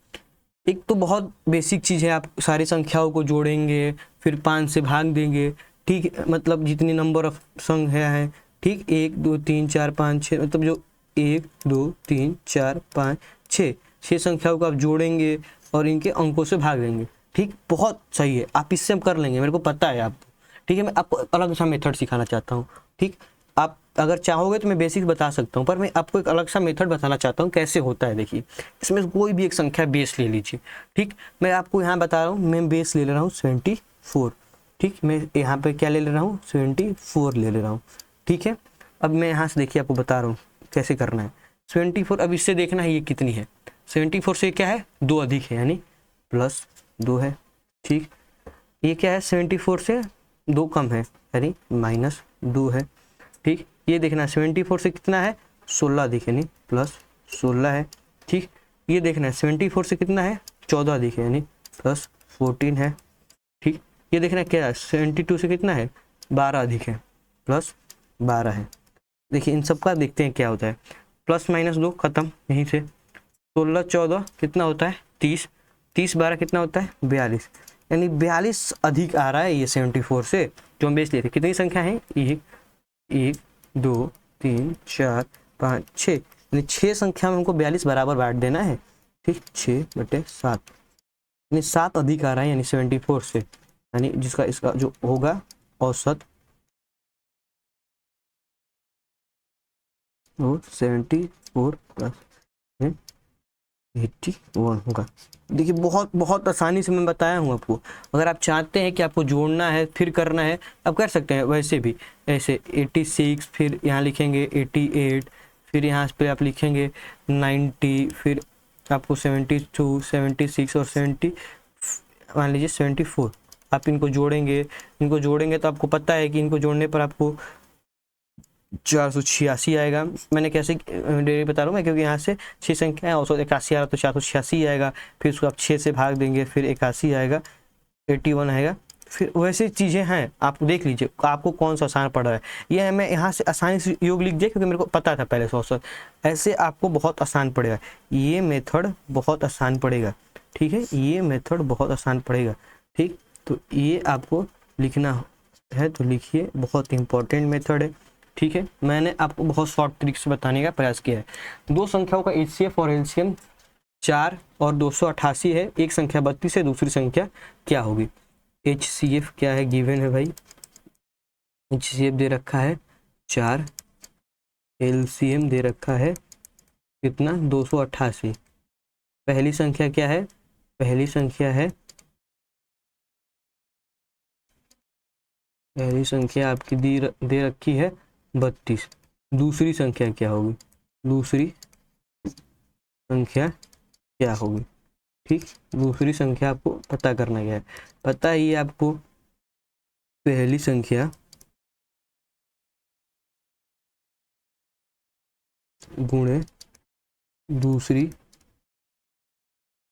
एक तो बहुत बेसिक चीज़ है, आप सारी संख्याओं को जोड़ेंगे फिर 5 से भाग देंगे, ठीक, मतलब जितनी नंबर ऑफ संख्या है, ठीक, 1 2 3 4 5 6, मतलब जो 1 2 3 4 5 6 संख्याओं को आप जोड़ेंगे और इनके अंकों से भाग देंगे, ठीक, बहुत सही है, आप इससे हम कर लेंगे, मेरे को पता है आपको, ठीक है। मैं आपको अलग सा मेथड सिखाना चाहता हूँ, ठीक, आप अगर चाहोगे तो मैं बेसिक बता सकता हूँ, पर मैं आपको एक अलग सा मेथड बताना चाहता हूँ कैसे होता है। देखिए इसमें कोई भी एक संख्या बेस ले लीजिए, ठीक, मैं आपको यहाँ बता रहा हूँ, मैं बेस ले रहा हूँ 74, ठीक, मैं यहाँ पे क्या ले रहा हूँ 74 ले रहा हूँ, ठीक है। अब मैं यहाँ से देखिए आपको बता रहा हूँ कैसे करना है 74, अब इससे देखना है ये कितनी है, 74 से क्या है 2 अधिक है यानी +2 है, ठीक, ये क्या है 74 से 2 कम है यानी -2 है, ठीक, ये देखना 74 से कितना है 16 अधिक यानी +16 है, ठीक, ये देखना है 74 से कितना है 14 अधिक है यानी +14 है, ठीक, ये देखना क्या है 72 से कितना है 12 अधिक है +12 है। देखिए इन सब का देखते हैं क्या होता है, +-2 खत्म यहीं से, 16 14 कितना होता है 30, 30 12 कितना होता है 42, यानी 42 अधिक आ रहा है ये 74 से, जो हम बेच लेते। कितनी संख्या है 1 2 3 4 5 6, यानी 6 संख्या में हमको 42 बराबर बांट देना है, ठीक, 6/7, यानी 7 अधिक आ रहा है यानी 74 से, यानी जिसका इसका जो होगा औसत वो 74 + 81 होगा। देखिए बहुत बहुत आसानी से मैं बताया हूँ आपको, अगर आप चाहते हैं कि आपको जोड़ना है फिर करना है आप कर सकते हैं, वैसे भी ऐसे 86 फिर यहाँ लिखेंगे 88, फिर यहाँ पे आप लिखेंगे 90, फिर आपको 72 76 और 70 मान लीजिए 74, आप इनको जोड़ेंगे तो आपको पता है कि इनको जोड़ने पर आपको 486 आएगा। मैंने कैसे डेरी बता रहा हूँ मैं, क्योंकि यहाँ से 6 संख्या है, औसत 81 आ रहा तो 486 आएगा, फिर उसको आप 6 से भाग देंगे, फिर 81 आएगा, 81 आएगा, फिर वैसे चीज़ें हैं, आप देख लीजिए आपको कौन सा आसान पड़ रहा है। ये मैं यहाँ से आसानी से योग लिख दिया क्योंकि मेरे को पता था पहले से औसत, ऐसे आपको बहुत आसान पड़ेगा, ये मेथड बहुत आसान पड़ेगा, ठीक है, ये मेथड बहुत आसान पड़ेगा, ठीक। तो ये आपको लिखना है तो लिखिए, बहुत इंपॉर्टेंट मेथड है, ठीक है। मैंने आपको बहुत शॉर्ट तरीके से बताने का प्रयास किया है। दो संख्याओं का HCF और LCM 4 और 288 है, एक संख्या 32 है, दूसरी संख्या क्या होगी। HCF क्या है, गिवन है भाई, HCF दे रखा है 4, LCM दे रखा है कितना 288। पहली संख्या क्या है, पहली संख्या आपकी दे रखी है 32, दूसरी संख्या क्या होगी, दूसरी संख्या क्या होगी, ठीक, दूसरी संख्या आपको पता करना क्या है, पता ही है आपको, पहली संख्या गुणे दूसरी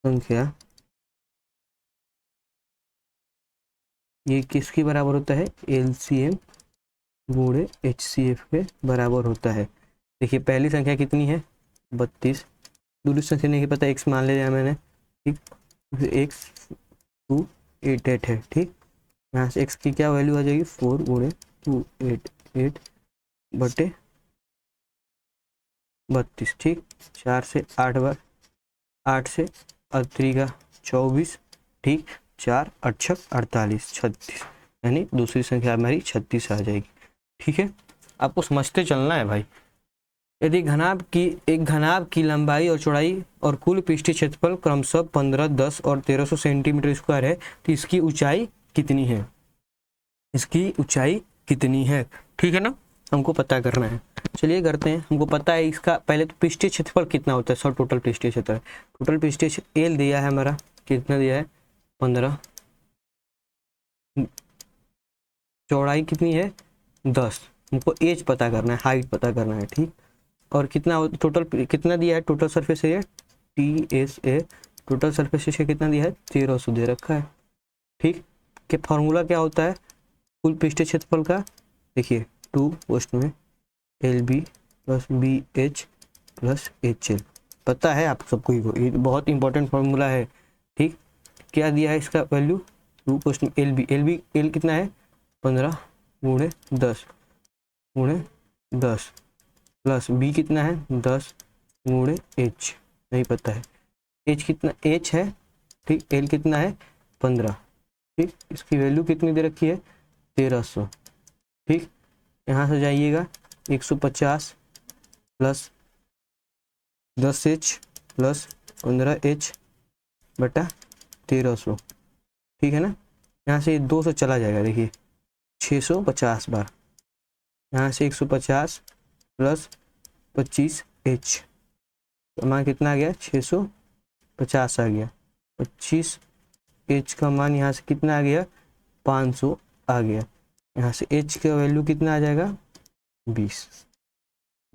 संख्या, ये किसके बराबर होता है, LCM गुणे HCF के बराबर होता है। देखिए पहली संख्या कितनी है 32, दूसरी संख्या नहीं पता, x मान लिया मैंने, ठीक, x 288 है, ठीक, यहाँ से x की क्या वैल्यू आ जाएगी 4 गुणे 288 बटे 32, ठीक, 4 से 8 बार, 8 से 3 का 24, ठीक, 4 8 48 36, यानी दूसरी संख्या हमारी 36 आ जाएगी। ठीक है, आपको समझते चलना है भाई। यदि एक घनाभ की लंबाई और चौड़ाई और कुल पृष्ठीय क्षेत्रफल क्रमशः 15, 10 और 1300 सेंटीमीटर स्क्वायर है तो इसकी ऊंचाई कितनी है? इसकी ऊंचाई कितनी है? ठीक है ना, हमको पता करना है। चलिए करते हैं। हमको पता है इसका, पहले तो पृष्ठीय क्षेत्रफल कितना होता है, सब टोटल पृष्ठीय क्षेत्र, टोटल पृष्ठीय एल दिया है हमारा, कितना दिया है 15, चौड़ाई कितनी है 10, हमको एज पता करना है, हाइट पता करना है। ठीक, और कितना टोटल कितना दिया है, total surface area TSA, total surface area कितना दिया है 1300 दे रखा है। ठीक, के फॉर्मूला क्या होता है कुल पृष्ठीय क्षेत्रफल का? देखिए 2 पोस्ट में LB + BH + HL, पता है आप सबको, ये बहुत इंपॉर्टेंट फॉर्मूला है। ठीक, क्या दिया है इसका वैल्यू 2 पोस्ट में LB कितना है 15 × 10 × 10 प्लस B कितना है 10 × H, नहीं पता है। H कितना, H है ठीक, L कितना है 15। ठीक, इसकी वैल्यू कितनी दे रखी है 1300। ठीक, यहाँ से जाइएगा 150 प्लस 10H प्लस 15H बटा 1300। ठीक है ना, यहाँ से 200 चला जाएगा, देखिए 650 बार, यहाँ से 150 प्लस 25H, मान कितना आ गया 650 आ गया, 25H का मान यहाँ से कितना आ गया 500 आ गया, यहाँ से H का वैल्यू कितना आ जाएगा 20।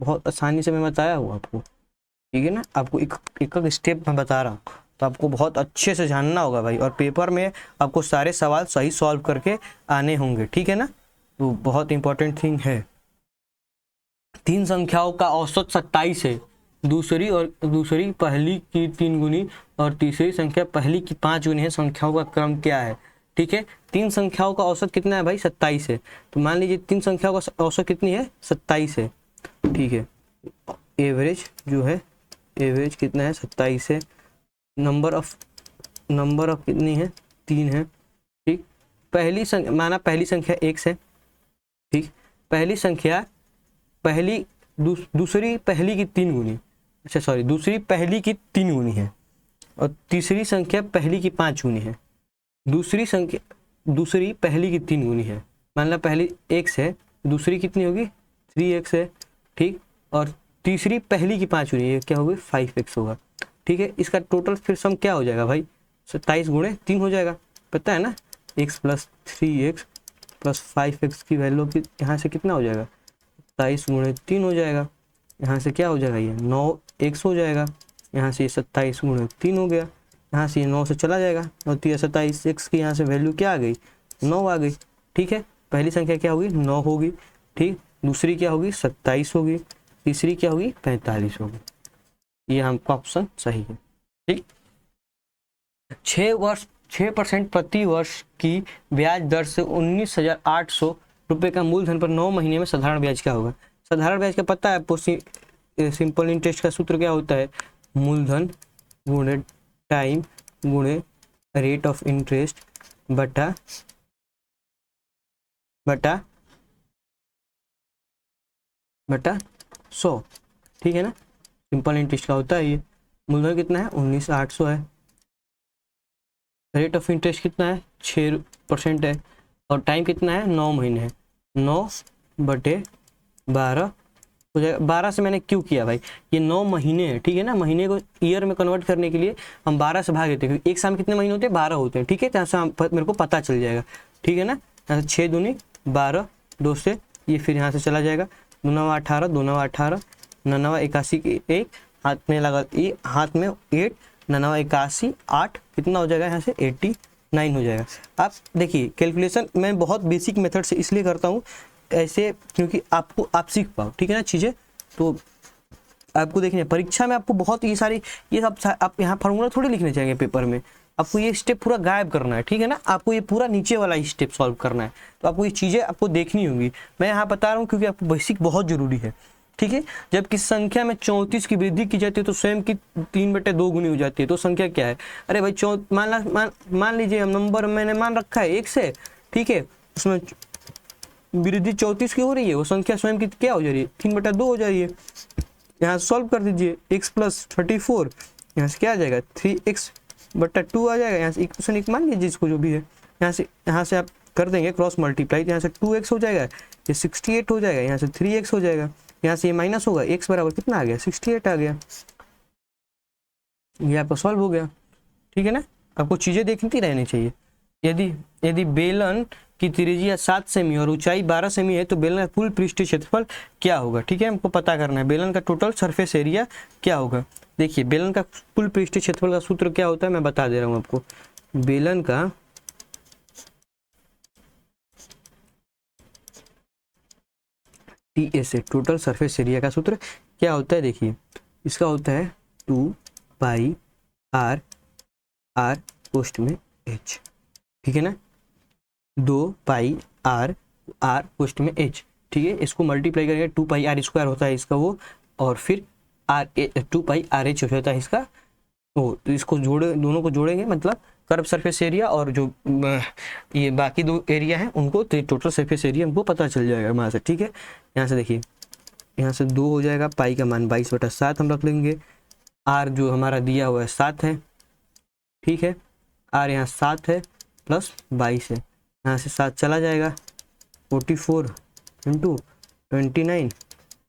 बहुत आसानी से मैं बताया हूँ आपको। ठीक है ना, आपको एक स्टेप मैं बता रहा हूँ, तो आपको बहुत अच्छे से जानना होगा भाई, और पेपर में आपको सारे सवाल सही सॉल्व करके आने होंगे। ठीक है ना, तो बहुत इंपॉर्टेंट थिंग है। 3 संख्याओं का औसत 27 है, दूसरी पहली की 3 गुनी और तीसरी संख्या पहली की 5 गुनी है, संख्याओं का क्रम क्या है? ठीक है, 3 संख्याओं का औसत कितना है भाई 27 है, तो मान लीजिए 3 संख्याओं का औसत कितनी है 27 है। ठीक है, एवरेज जो है, एवरेज कितना है 27 है, नंबर ऑफ कितनी है 3 है। ठीक, पहली संख्या x है। ठीक, पहली संख्या दूसरी पहली की 3 गुनी, अच्छा सॉरी, दूसरी पहली की 3 गुनी है और तीसरी संख्या पहली की 5 गुनी है। दूसरी पहली की 3 गुनी है, मान लो पहली x है, दूसरी कितनी होगी 3x है। ठीक, और तीसरी पहली की 5 गुनी, ये क्या होगी 5x होगा। ठीक है, इसका टोटल फिर सम क्या हो जाएगा भाई 27 × 3 हो जाएगा, पता है ना, x + 3x + 5x की वैल्यू की यहाँ से कितना हो जाएगा 27 × 3 हो जाएगा, यहाँ से क्या हो जाएगा ये 9x हो जाएगा, यहाँ से 27 × 3 हो गया, यहाँ से 9 से चला जाएगा और 27x की यहाँ से वैल्यू क्या आ गई 9 आ गई। ठीक है, पहली संख्या क्या होगी 9 होगी। ठीक, दूसरी क्या होगी 27 होगी, तीसरी क्या होगी 45 होगी, ये हमका ऑप्शन सही है। ठीक, 6% प्रति वर्ष की ब्याज दर से 19,800 रुपये का मूलधन पर 9 महीने में साधारण ब्याज क्या होगा? साधारण ब्याज का पता है आपको, सिंपल इंटरेस्ट का सूत्र क्या होता है, मूलधन गुणे टाइम गुणे रेट ऑफ इंटरेस्ट बटा 100। ठीक है ना, सिंपल इंटरेस्ट का होता है ये। मूलधन कितना है 19,800 है, रेट ऑफ इंटरेस्ट कितना है 6% है, और टाइम कितना है 9 महीने है, 9/12 हो जाएगा। 12 से मैंने क्यों किया भाई, ये 9 महीने है। ठीक है ना, महीने को ईयर में कन्वर्ट करने के लिए हम 12 से भाग देते हैं, क्योंकि एक साल में कितने महीने होते हैं 12 होते हैं। ठीक है, तो यहाँ से मेरे को पता चल जाएगा। ठीक है ना, यहाँ से 6 दूनी 12, 2 से ये फिर यहाँ से चला जाएगा, 2 9 18, 2 9 18, 9 9 81 की 1 हाथ में लगा, ये हाथ में 8, 9 9 81 8, कितना हो जाएगा यहाँ से 89 हो जाएगा। आप देखिए कैलकुलेशन मैं बहुत बेसिक मेथड से इसलिए करता हूँ ऐसे, क्योंकि आप सीख पाओ। ठीक है ना, चीज़ें तो आपको देखने परीक्षा में आपको बहुत ये सारी ये सब आप यहाँ फार्मूला थोड़ी लिखने चाहिए पेपर में, आपको ये स्टेप पूरा गायब करना है। ठीक है ना, आपको ये पूरा नीचे वाला स्टेप सॉल्व करना है, तो आपको ये चीज़ें आपको देखनी होंगी। मैं यहाँ बता रहा हूँ क्योंकि आपको बेसिक बहुत जरूरी है। ठीक है, जब किसी संख्या में 34 की वृद्धि की जाती है तो स्वयं की 3/2 गुनी हो जाती है, तो संख्या क्या है? अरे भाई मान लीजिए हम नंबर मैंने मान रखा है 1 से। ठीक है, उसमें वृद्धि 34 की हो रही है, वो संख्या स्वयं की क्या हो जा रही है, 3/2 हो जा रही है। यहाँ सॉल्व कर दीजिए, x प्लस 34, यहाँ से क्या आ जाएगा 3x/2 आ जाएगा। यहाँ से इक्वेशन एक मान लीजिए इसको, जो भी है यहाँ से आप कर देंगे क्रॉस मल्टीप्लाई, यहाँ से 2x हो जाएगा, ये 68 हो जाएगा, यहाँ से 3x हो जाएगा, यहाँ से ये माइनस होगा, x बराबर कितना आ गया 68 आ गया। ये आपका सॉल्व हो गया, ठीक है ना। आपको चीजें देखती रहनी चाहिए। यदि बेलन की त्रिज्या 7 सेमी और ऊंचाई 12 सेमी है तो बेलन का कुल पृष्ठीय क्षेत्रफल क्या होगा, ठीक है। हमको पता करना है बेलन का टोटल सरफेस एरिया क्या होगा। देखिए बेलन का कुल पृष्ठीय क्षेत्रफल का सूत्र क्या होता है, मैं बता दे रहा हूँ आपको। बेलन का TS टोटल सरफेस एरिया का सूत्र क्या होता है, देखिए इसका होता है 2πr r पोस्ट में h, ठीक है ना, 2πr r पोस्ट में h, ठीक है। इसको मल्टीप्लाई करेंगे 2πr² होता है इसका वो, और फिर r 2πrh होता है इसका वो। तो इसको दोनों को जोड़ेंगे मतलब कर्व सरफेस एरिया, और जो ये बाकी दो एरिया है उनको, तो टोटल सरफेस एरिया हमको पता चल जाएगा वहाँ से, ठीक है। यहाँ से देखिए, यहाँ से 2 हो जाएगा, पाई का मान 22/7 हम रख लेंगे, r जो हमारा दिया हुआ है 7 है, ठीक है, r यहाँ 7 है प्लस 22 है, यहाँ से 7 चला जाएगा, 44 × 29,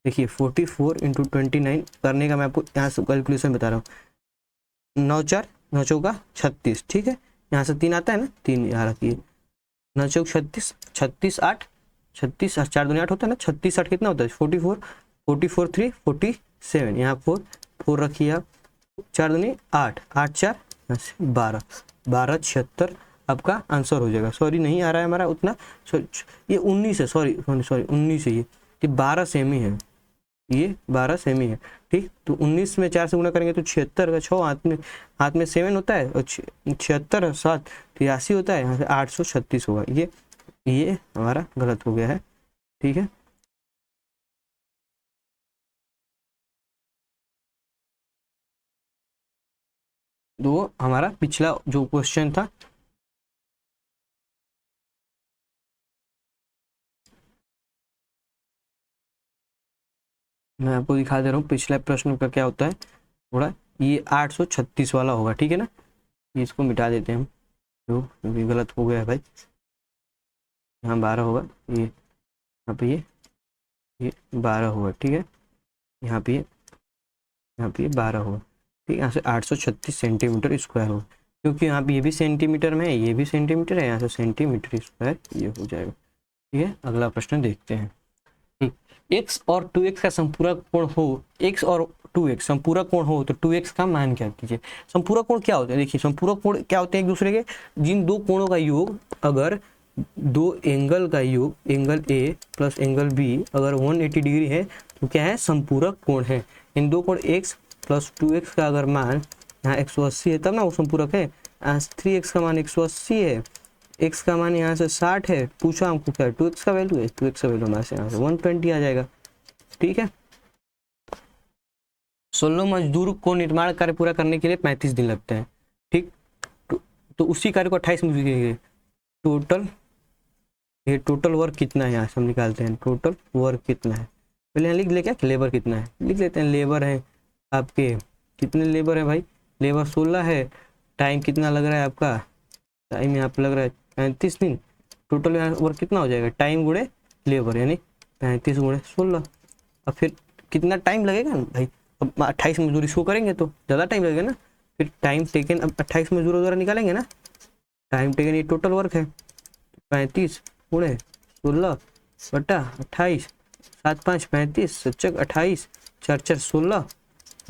देखिए 44 × 29 करने का मैं आपको यहाँ से कैलकुलेशन बता रहा हूँ, 9×4 9×4 36, ठीक है। यहाँ से 3 आता है ना, 3 यहाँ रखिए, 9×4 36, 36 8, 36 4 दूनी 8 होता है ना, 36 8 कितना होता है 44, 44 3 47, यहाँ 4 रखिए आप, 4 दूनी 8, 8 4 12, 12 76 आपका आंसर हो जाएगा। सॉरी नहीं आ रहा है हमारा उतना, ये 19 है, सॉरी 19 है, ये 12 सेमी है, ये 12 सेमी है, ठीक। तो 19 में 4 से गुणा करेंगे तो 76 का 6 हाथ में 7 होता है, और 76 7 83 होता है, यहाँ से 836 होगा। ये हमारा गलत हो गया है, ठीक है। तो हमारा पिछला जो क्वेश्चन था, मैं आपको दिखा दे रहा हूँ पिछला प्रश्न का क्या होता है थोड़ा, ये 836 वाला होगा, ठीक है ना। इसको मिटा देते हैं हम, जो भी गलत हो गया है भाई, यहाँ 12 होगा, ये यहाँ पे ये 12 होगा, ठीक है, यहाँ पे ये 12 होगा, ठीक है। यहाँ से 836 सेंटीमीटर स्क्वायर होगा, क्योंकि यहाँ पे ये भी सेंटीमीटर में है, ये भी सेंटीमीटर है, यहाँ से सेंटीमीटर स्क्वायर ये हो जाएगा, ठीक है। अगला प्रश्न देखते हैं, ठीक। x और 2x का संपूरक कोण हो, x और 2x संपूरक कोण हो तो 2x का मान क्या कीजिए। संपूरक कोण क्या होते हैं, देखिए संपूरक कोण क्या होते हैं, एक दूसरे के, जिन दो कोणों का योग, अगर दो एंगल का योग, angle A plus angle B अगर 180 डिग्री है तो क्या है, संपूरक कोण है। इन दो कोण x प्लस 2x का अगर मान यहाँ 180 है तब ना वो संपूरक है। 3x का मान 180 है, x का मान यहाँ से 60 है, पूछा हमको क्या 2x का वैल्यू है, 2x का वैल्यू हमारे यहाँ से 120 आ जाएगा, ठीक है। 16 मजदूर को निर्माण कार्य पूरा करने के लिए 35 दिन लगते हैं, ठीक। तो उसी कार्य को 28 में लिखेंगे। टोटल वर्क कितना है, यहाँ से हम निकालते हैं टोटल वर्क कितना है। पहले यहाँ लिख ले, क्या लेबर कितना है लिख लेते हैं। लेबर है आपके, कितने लेबर है भाई, लेबर 16 है। टाइम कितना लग रहा है आपका, टाइम यहाँ पे लग रहा है 35 दिन। टोटल यहाँ वर्क कितना हो जाएगा, टाइम गुणे लेबर, यानी 35 गुणे 16। अब फिर कितना टाइम लगेगा ना भाई, अब 28 मजदूर इसको करेंगे तो ज़्यादा टाइम लगेगा ना। फिर टाइम टेकन अब 28 मजदूरों द्वारा निकालेंगे ना, टाइम टेकन ये टोटल वर्क है 35 गुणे 16 बटा 28, 7 5 35, 7 28, 4 4 16,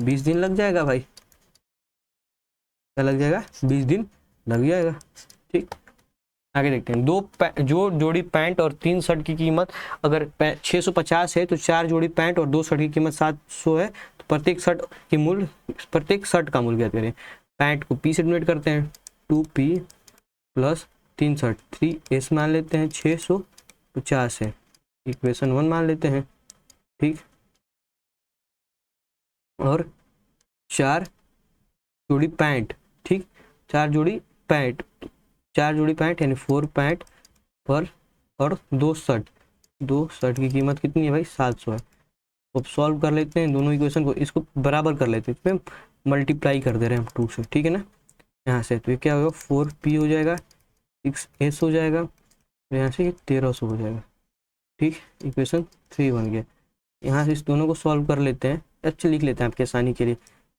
20 दिन लग जाएगा भाई। क्या लग जाएगा, 20 दिन लग जाएगा, ठीक। आगे देखते हैं। जो जोड़ी पैंट और 3 शर्ट की कीमत अगर 650 है तो 4 जोड़ी पैंट और 2 शर्ट की कीमत 700 है तो प्रत्येक शर्ट का मूल्य ज्ञात करें। पैंट को P से डिनोट करते हैं, 2P प्लस 3 शर्ट 3S मान लेते हैं, 650 है, इक्वेशन 1 मान लेते हैं, ठीक। और 4 जोड़ी पैंट, ठीक, 4 जोड़ी पैंट यानी 4 पैंट पर और 260, 260 की कीमत कितनी है भाई 700 है। अब सॉल्व कर लेते हैं दोनों इक्वेशन को, इसको बराबर कर लेते हैं, इसमें मल्टीप्लाई कर दे रहे हैं हम 2 से, ठीक है ना। यहाँ से तो ये क्या होगा 4p हो जाएगा, 6s हो जाएगा, यहाँ से ये 1300 हो जाएगा। ठीक, इक्वेशन 3 बन गया। यहाँ से इस दोनों को सॉल्व कर लेते हैं, अच्छा लिख लेते हैं आपकी आसानी के लिए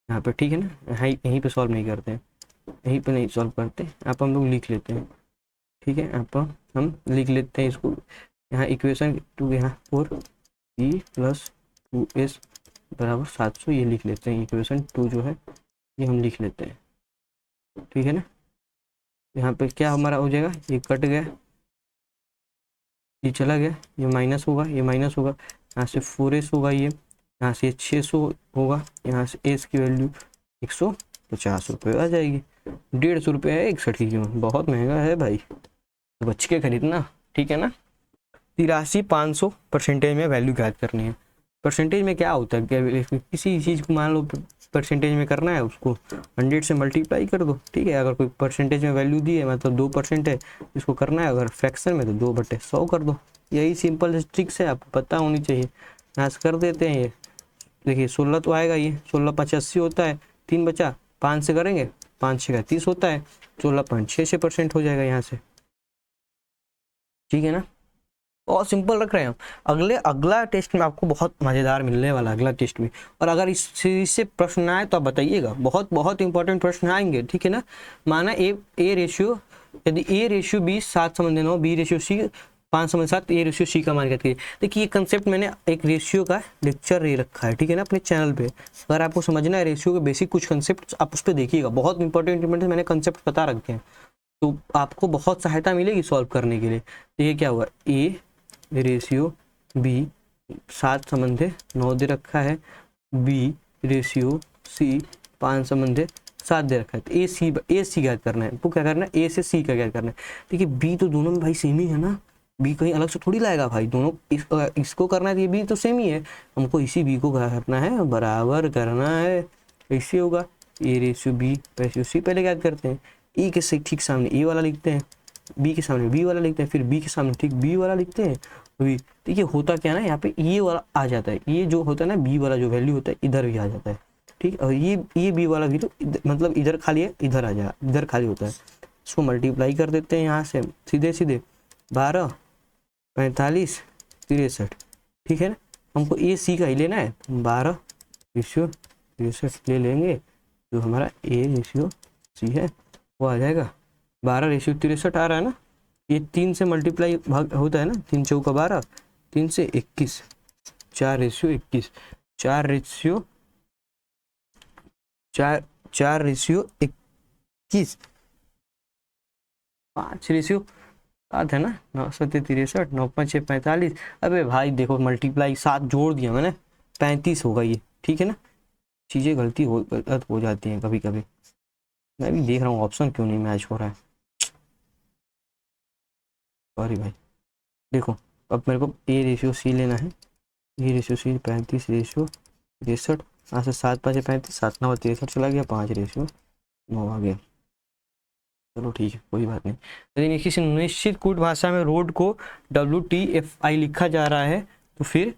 यहाँ पे, ठीक है ना। यहीं पे सॉल्व नहीं करते हैं, यहीं पे नहीं सॉल्व करते, आप हम लोग लिख लेते हैं, ठीक है। आप हम लिख लेते हैं इसको, यहाँ इक्वेशन 2, यहाँ 4p + 2s बराबर 700, ये लिख लेते हैं। इक्वेशन 2 जो है ये हम लिख लेते हैं, ठीक है ना। यहाँ पे क्या हमारा हो जाएगा, ये कट गया, ये चला गया, ये माइनस होगा, ये माइनस होगा, यहाँ से 4s होगा, ये यहाँ से 600 होगा, यहाँ से s की वैल्यू 150 रुपये आ जाएगी। 150 रुपये है 61 की कीमत, बहुत महंगा है भाई, तो बच के खरीदना, ठीक है ना। 83,500 परसेंटेज में वैल्यू ज्ञात करनी है। परसेंटेज में क्या होता है, किसी चीज़ को मान लो परसेंटेज में करना है, उसको 100 से मल्टीप्लाई कर दो, ठीक है। अगर कोई परसेंटेज में वैल्यू दी है, मतलब 2% है, इसको करना है अगर फ्रैक्शन में तो 2/100 कर दो। यही सिंपल ट्रिक्स है, आपको पता होनी चाहिए। यहाँ से कर देते हैं, ये देखिए 16 तो आएगा, ये 16 5 80 होता है, 3 बचा, 5 से करेंगे, 5 6 30 होता है, 16.66% हो जाएगा यहाँ से, ठीक है ना। बहुत सिंपल रख रहे हैं हम। अगला टेस्ट में आपको बहुत मज़ेदार मिलने वाला है, अगला टेस्ट में। और अगर इस सीरीज से प्रश्न आए तो आप बताइएगा, बहुत बहुत इंपॉर्टेंट प्रश्न आएंगे, ठीक है ना। माना ए रेशियो, यदि A ratio B 7:9, B ratio C 5:7, A ratio C का मान ज्ञात कीजिए। देखिए ये कंसेप्ट मैंने एक रेशियो का लेक्चर ले रखा है, ठीक है ना, अपने चैनल पे। अगर आपको समझना है रेशियो के बेसिक कुछ कंसेप्ट, आप उस पर देखिएगा, बहुत इंपॉर्टेंट मैंने कंसेप्ट बता रखे हैं, तो आपको बहुत सहायता मिलेगी सॉल्व करने के लिए। तो ये क्या हुआ, ए रेशियो बी 7:9 दे रखा है, बी रेशियो सी 5:7 दे रखा है। तो ए सी ज्ञात करना है, आपको क्या करना है, ए से सी का ज्ञात करना है। देखिए बी तो दोनों में भाई सेम ही है ना, बी कहीं अलग से थोड़ी लाएगा भाई, दोनों इसको करना है तो ये बी तो सेम ही है, हमको इसी बी को क्या करना है, बराबर करना है। कैसे होगा, A ratio B ratio C पहले ज्ञात करते हैं, ई के ठीक सामने ए वाला लिखते हैं, बी के सामने बी वाला लिखते हैं, फिर बी के सामने ठीक बी वाला लिखते हैं। बी, देखिए होता क्या ना, यहाँ पे ये वाला आ जाता है, ये जो होता है ना बी वाला जो वैल्यू होता है इधर भी आ जाता है, ठीक। और ये बी वाला भी तो मतलब इधर खाली है, इधर आ जाए, इधर खाली होता है। इसको मल्टीप्लाई कर देते हैं यहाँ से सीधे सीधे, 12 45 63, ठीक है ना। हमको ए सी का ही लेना है, 12 रेशियो 63 ले लेंगे, जो हमारा ए रेशियो सी है वो आ जाएगा 12 रेशियो 63 आ रहा है ना। ये 3 से मल्टीप्लाई भाग होता है ना, 3 चौका 12, 3 से 21, 4 रेशियो 21, 4 रेशियो 21, 5 रेशियो 7 है ना, 9 7 63, 9 5 6 45। अबे भाई देखो मल्टीप्लाई 7 जोड़ दिया मैंने, 35 होगा ये, ठीक है ना। चीज़ें गलत हो जाती हैं कभी कभी, मैं भी देख रहा हूँ ऑप्शन क्यों नहीं मैच हो रहा है, सॉरी भाई। देखो अब मेरे को ए रेशियो सी लेना है, ए रेशियो सी 35 रेशियो 63, यहाँ से 7 5 35, 7 9 63 चला गया, 5 रेशियो 9 आ गया। चलो ठीक है कोई बात नहीं। लेकिन किसी निश्चित कूट भाषा में रोड को WTFI लिखा जा रहा है, तो फिर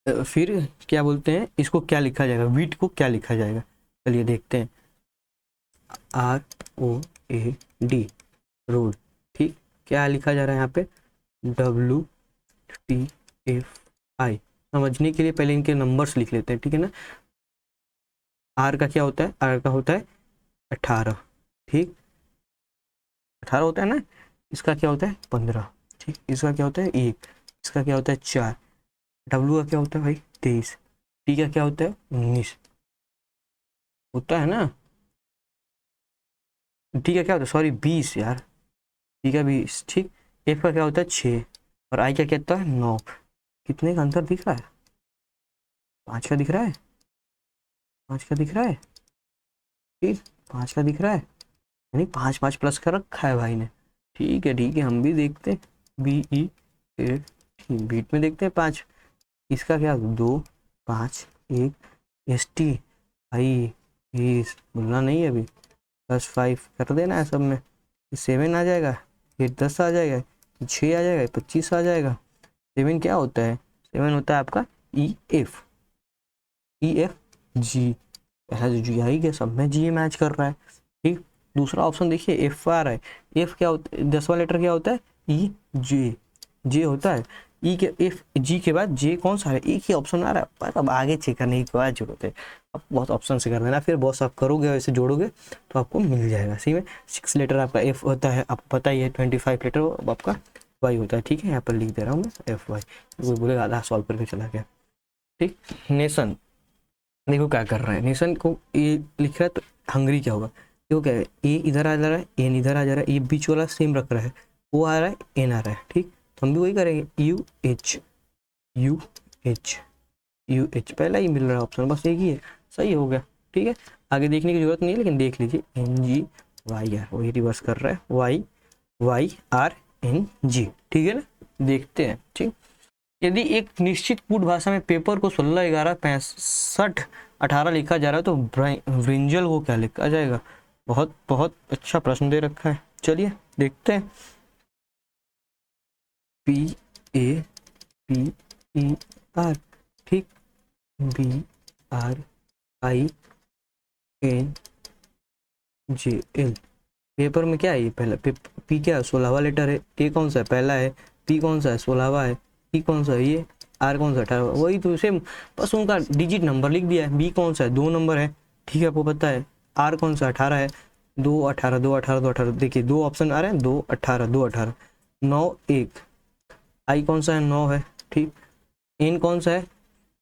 क्या बोलते हैं इसको, क्या लिखा जाएगा, वीट को क्या लिखा जाएगा, चलिए देखते हैं। ROAD रोड, ठीक। क्या लिखा जा रहा है यहाँ पे, WTFI। समझने के लिए पहले इनके नंबर्स लिख लेते हैं, ठीक है ना। आर का क्या होता है, आर का होता है 18, ठीक, 18 होता है ना। इसका क्या होता है 15, ठीक। इसका क्या होता है 1, इसका क्या होता है 4, डब्लू का क्या होता है भाई 23, टी का क्या होता है 19 होता है ना। टी का क्या होता है, सॉरी 20 यार, टी का 20, ठीक। एफ का क्या होता है 6, और आई का क्या होता है 9। कितने का अंतर दिख रहा है, 5 का दिख रहा है, 5 का दिख रहा है, ठीक, 5 का दिख रहा है, यानी 5 5 प्लस का रखा है भाई ने। ठीक है हम भी देखते हैं, BE बीट में देखते हैं 5। इसका क्या 2 5 1 ST भाई, इस बोलना नहीं है अभी, +5 कर देना है सब में, 7 आ जाएगा, फिर 10 आ जाएगा, 6 आ जाएगा, 25 आ जाएगा। 7 क्या होता है? 7 होता है आपका EF, जी। पहला जो जी आई गया, सब में जी मैच कर रहा है, ठीक। दूसरा ऑप्शन देखिए एफ आ रहा है। एफ क्या होता है? 10वां लेटर क्या होता है? ई जे होता है। ई के एफ जी के बाद जे कौन सा है? एक ही ऑप्शन आ रहा है, पर अब आगे चेक करने की क्या जरूरत है, अब बहुत ऑप्शन से कर देना, फिर बहुत आप करोगे वैसे जोड़ोगे तो आपको मिल जाएगा। सही में 6 लेटर आपका एफ होता है, आपको पता ही है। 25 लेटर अब आपका वाई होता है, ठीक है। यहाँ पर लिख दे रहा हूँ मैं एफ वाई, कोई बोलेगा आधा सॉल्व करके चला गया, ठीक। नेशन, देखो क्या कर रहा है, नेशन को ए लिख रहा है तो हंगरी क्या होगा? देखो क्या है, ए इधर आ जा रहा है, एन इधर आ जा रहा है, ये बीच वाला सेम रख रहा है, वो आ रहा है, एन आ रहा है, ठीक। तो हम भी वही करेंगे, यू एच पहला ही मिल रहा है ऑप्शन, बस एक ही है, सही हो गया, ठीक है। आगे देखने की जरूरत नहीं है, लेकिन देख लीजिए NG वाई आर, वही रिवर्स कर रहा है, YYRNG, ठीक है ना। देखते हैं, ठीक। यदि एक निश्चित कूट भाषा में पेपर को 16, 11, 65, 18 लिखा जा रहा है तो ब्रिंजल को क्या लिखा जाएगा? बहुत बहुत अच्छा प्रश्न दे रखा है, चलिए देखते हैं। PAPER, ठीक। BRINJL, पेपर में क्या है? ये पहला पी क्या है? 16वां लेटर है। ए कौन सा है? पहला है। पी कौन सा है? 16वां है। ई कौन सा है? ये। आर कौन सा? 18वां। वही तो सेम, बस उनका डिजिट नंबर लिख दिया है। बी कौन सा है? 2 नंबर है, ठीक है, आपको पता है। आर कौन सा? 18 है। 2 18 2 18 2 18, देखिए 2 ऑप्शन आ रहे हैं, 2 18 2 18 9 1। आई कौन सा है? 9 है, ठीक। एन कौन सा है?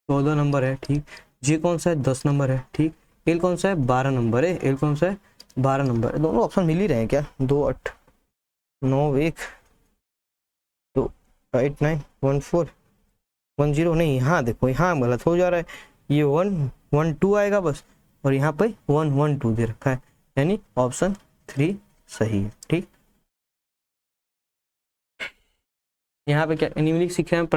14 नंबर है, ठीक। जे कौन सा है? 10 नंबर है, ठीक। एल कौन सा है? 12 नंबर है। एल कौन सा है? 12 नंबर। दोनों ऑप्शन मिल ही रहे हैं क्या? 2 8 9 1 2 8 9 1 4 1 0, नहीं, यहाँ देखो, यहाँ गलत हो जा रहा है। ये 1 1 2 आएगा बस, और यहाँ पे 1 1 2 दे रखा है, यानी ऑप्शन 3 सही है, ठीक। यहाँ पे क्या निम्नलिखित सीख रहे हैं?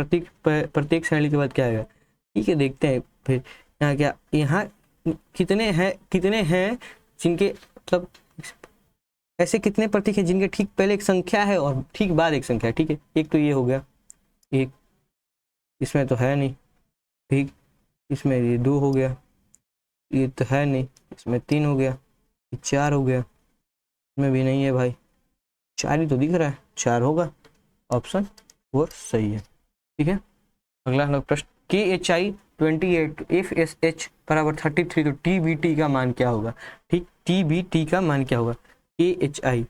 प्रत्येक श्रेणी के बाद क्या आएगा? ठीक है, देखते हैं फिर। यहाँ क्या, यहाँ कितने हैं जिनके मतलब ऐसे कितने प्रतीक हैं जिनके ठीक पहले एक संख्या है और ठीक बाद एक संख्या है, ठीक है। एक तो ये हो गया, एक इसमें तो है नहीं, ठीक। इसमें ये 2 हो गया, ये तो है नहीं, इसमें 3 हो गया, ये 4 हो गया, इसमें भी नहीं है भाई, 4 ही तो दिख रहा है, 4 होगा, ऑप्शन 4 सही है, ठीक है। अगला प्रश्न, KHI 28 FSH बराबर 33, तो TBT का मान क्या होगा? ठीक, TBT का मान क्या होगा? KHI,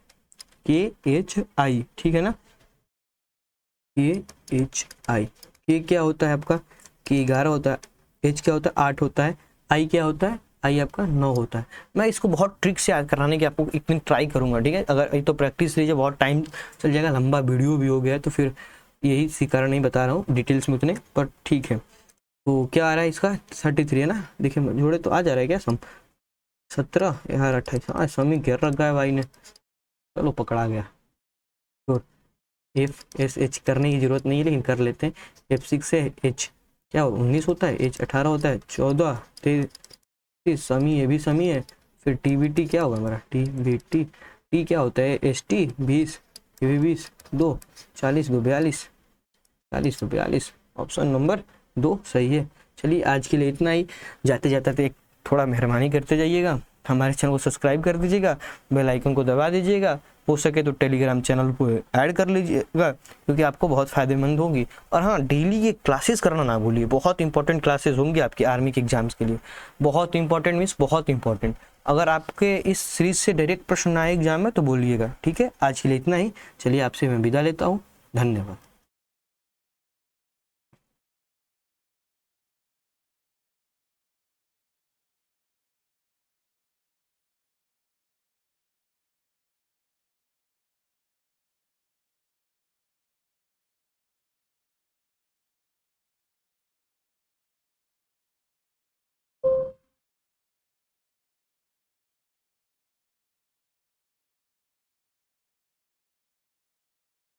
ठीक है ना। KHI, K क्या होता है आपका? K 11 होता है, H क्या होता है? 8 होता है, I क्या होता है? I आपका 9 होता है। मैं इसको बहुत ट्रिक से याद कराने की आपको एक दिन ट्राई करूंगा, ठीक है। अगर तो प्रैक्टिस लीजिए, बहुत टाइम चल जाएगा, लंबा वीडियो भी हो गया, तो फिर यही इसी कारण नहीं बता रहा हूँ डिटेल्स में उतने, पर ठीक है। तो क्या आ रहा है इसका? 33 है ना, देखिए जोड़े तो आ जा रहा है क्या सम? 17 यार 28, हाँ समी घेर रखा है भाई ने, चलो पकड़ा गया। तो FSH करने की जरूरत नहीं है, लेकिन कर लेते हैं। F6 से H क्या हो? 19 होता है, H 18 होता है, 14 23 समी, ये भी समी है। फिर TBT क्या होगा हमारा? TBT, T क्या होता है? ST 20, ये भी 20, 2 40 2 42, 40 2 42, ऑप्शन नंबर 2 सही है। चलिए आज के लिए इतना ही। जाते जाते तो एक थोड़ा मेहरबानी करते जाइएगा, हमारे चैनल को सब्सक्राइब कर दीजिएगा, बेल आइकन को दबा दीजिएगा, हो सके तो टेलीग्राम चैनल को ऐड कर लीजिएगा, क्योंकि आपको बहुत फ़ायदेमंद होगी। और हाँ, डेली ये क्लासेस करना ना भूलिए, बहुत इंपॉर्टेंट क्लासेस होंगी आपकी आर्मी के एग्जाम्स के लिए। बहुत इंपॉर्टेंट मीन्स बहुत इंपॉर्टेंट। अगर आपके इस सीरीज से डायरेक्ट प्रश्न आए एग्जाम में तो बोलिएगा, ठीक है। आज के लिए इतना ही। चलिए आपसे मैं विदा लेता हूँ, धन्यवाद।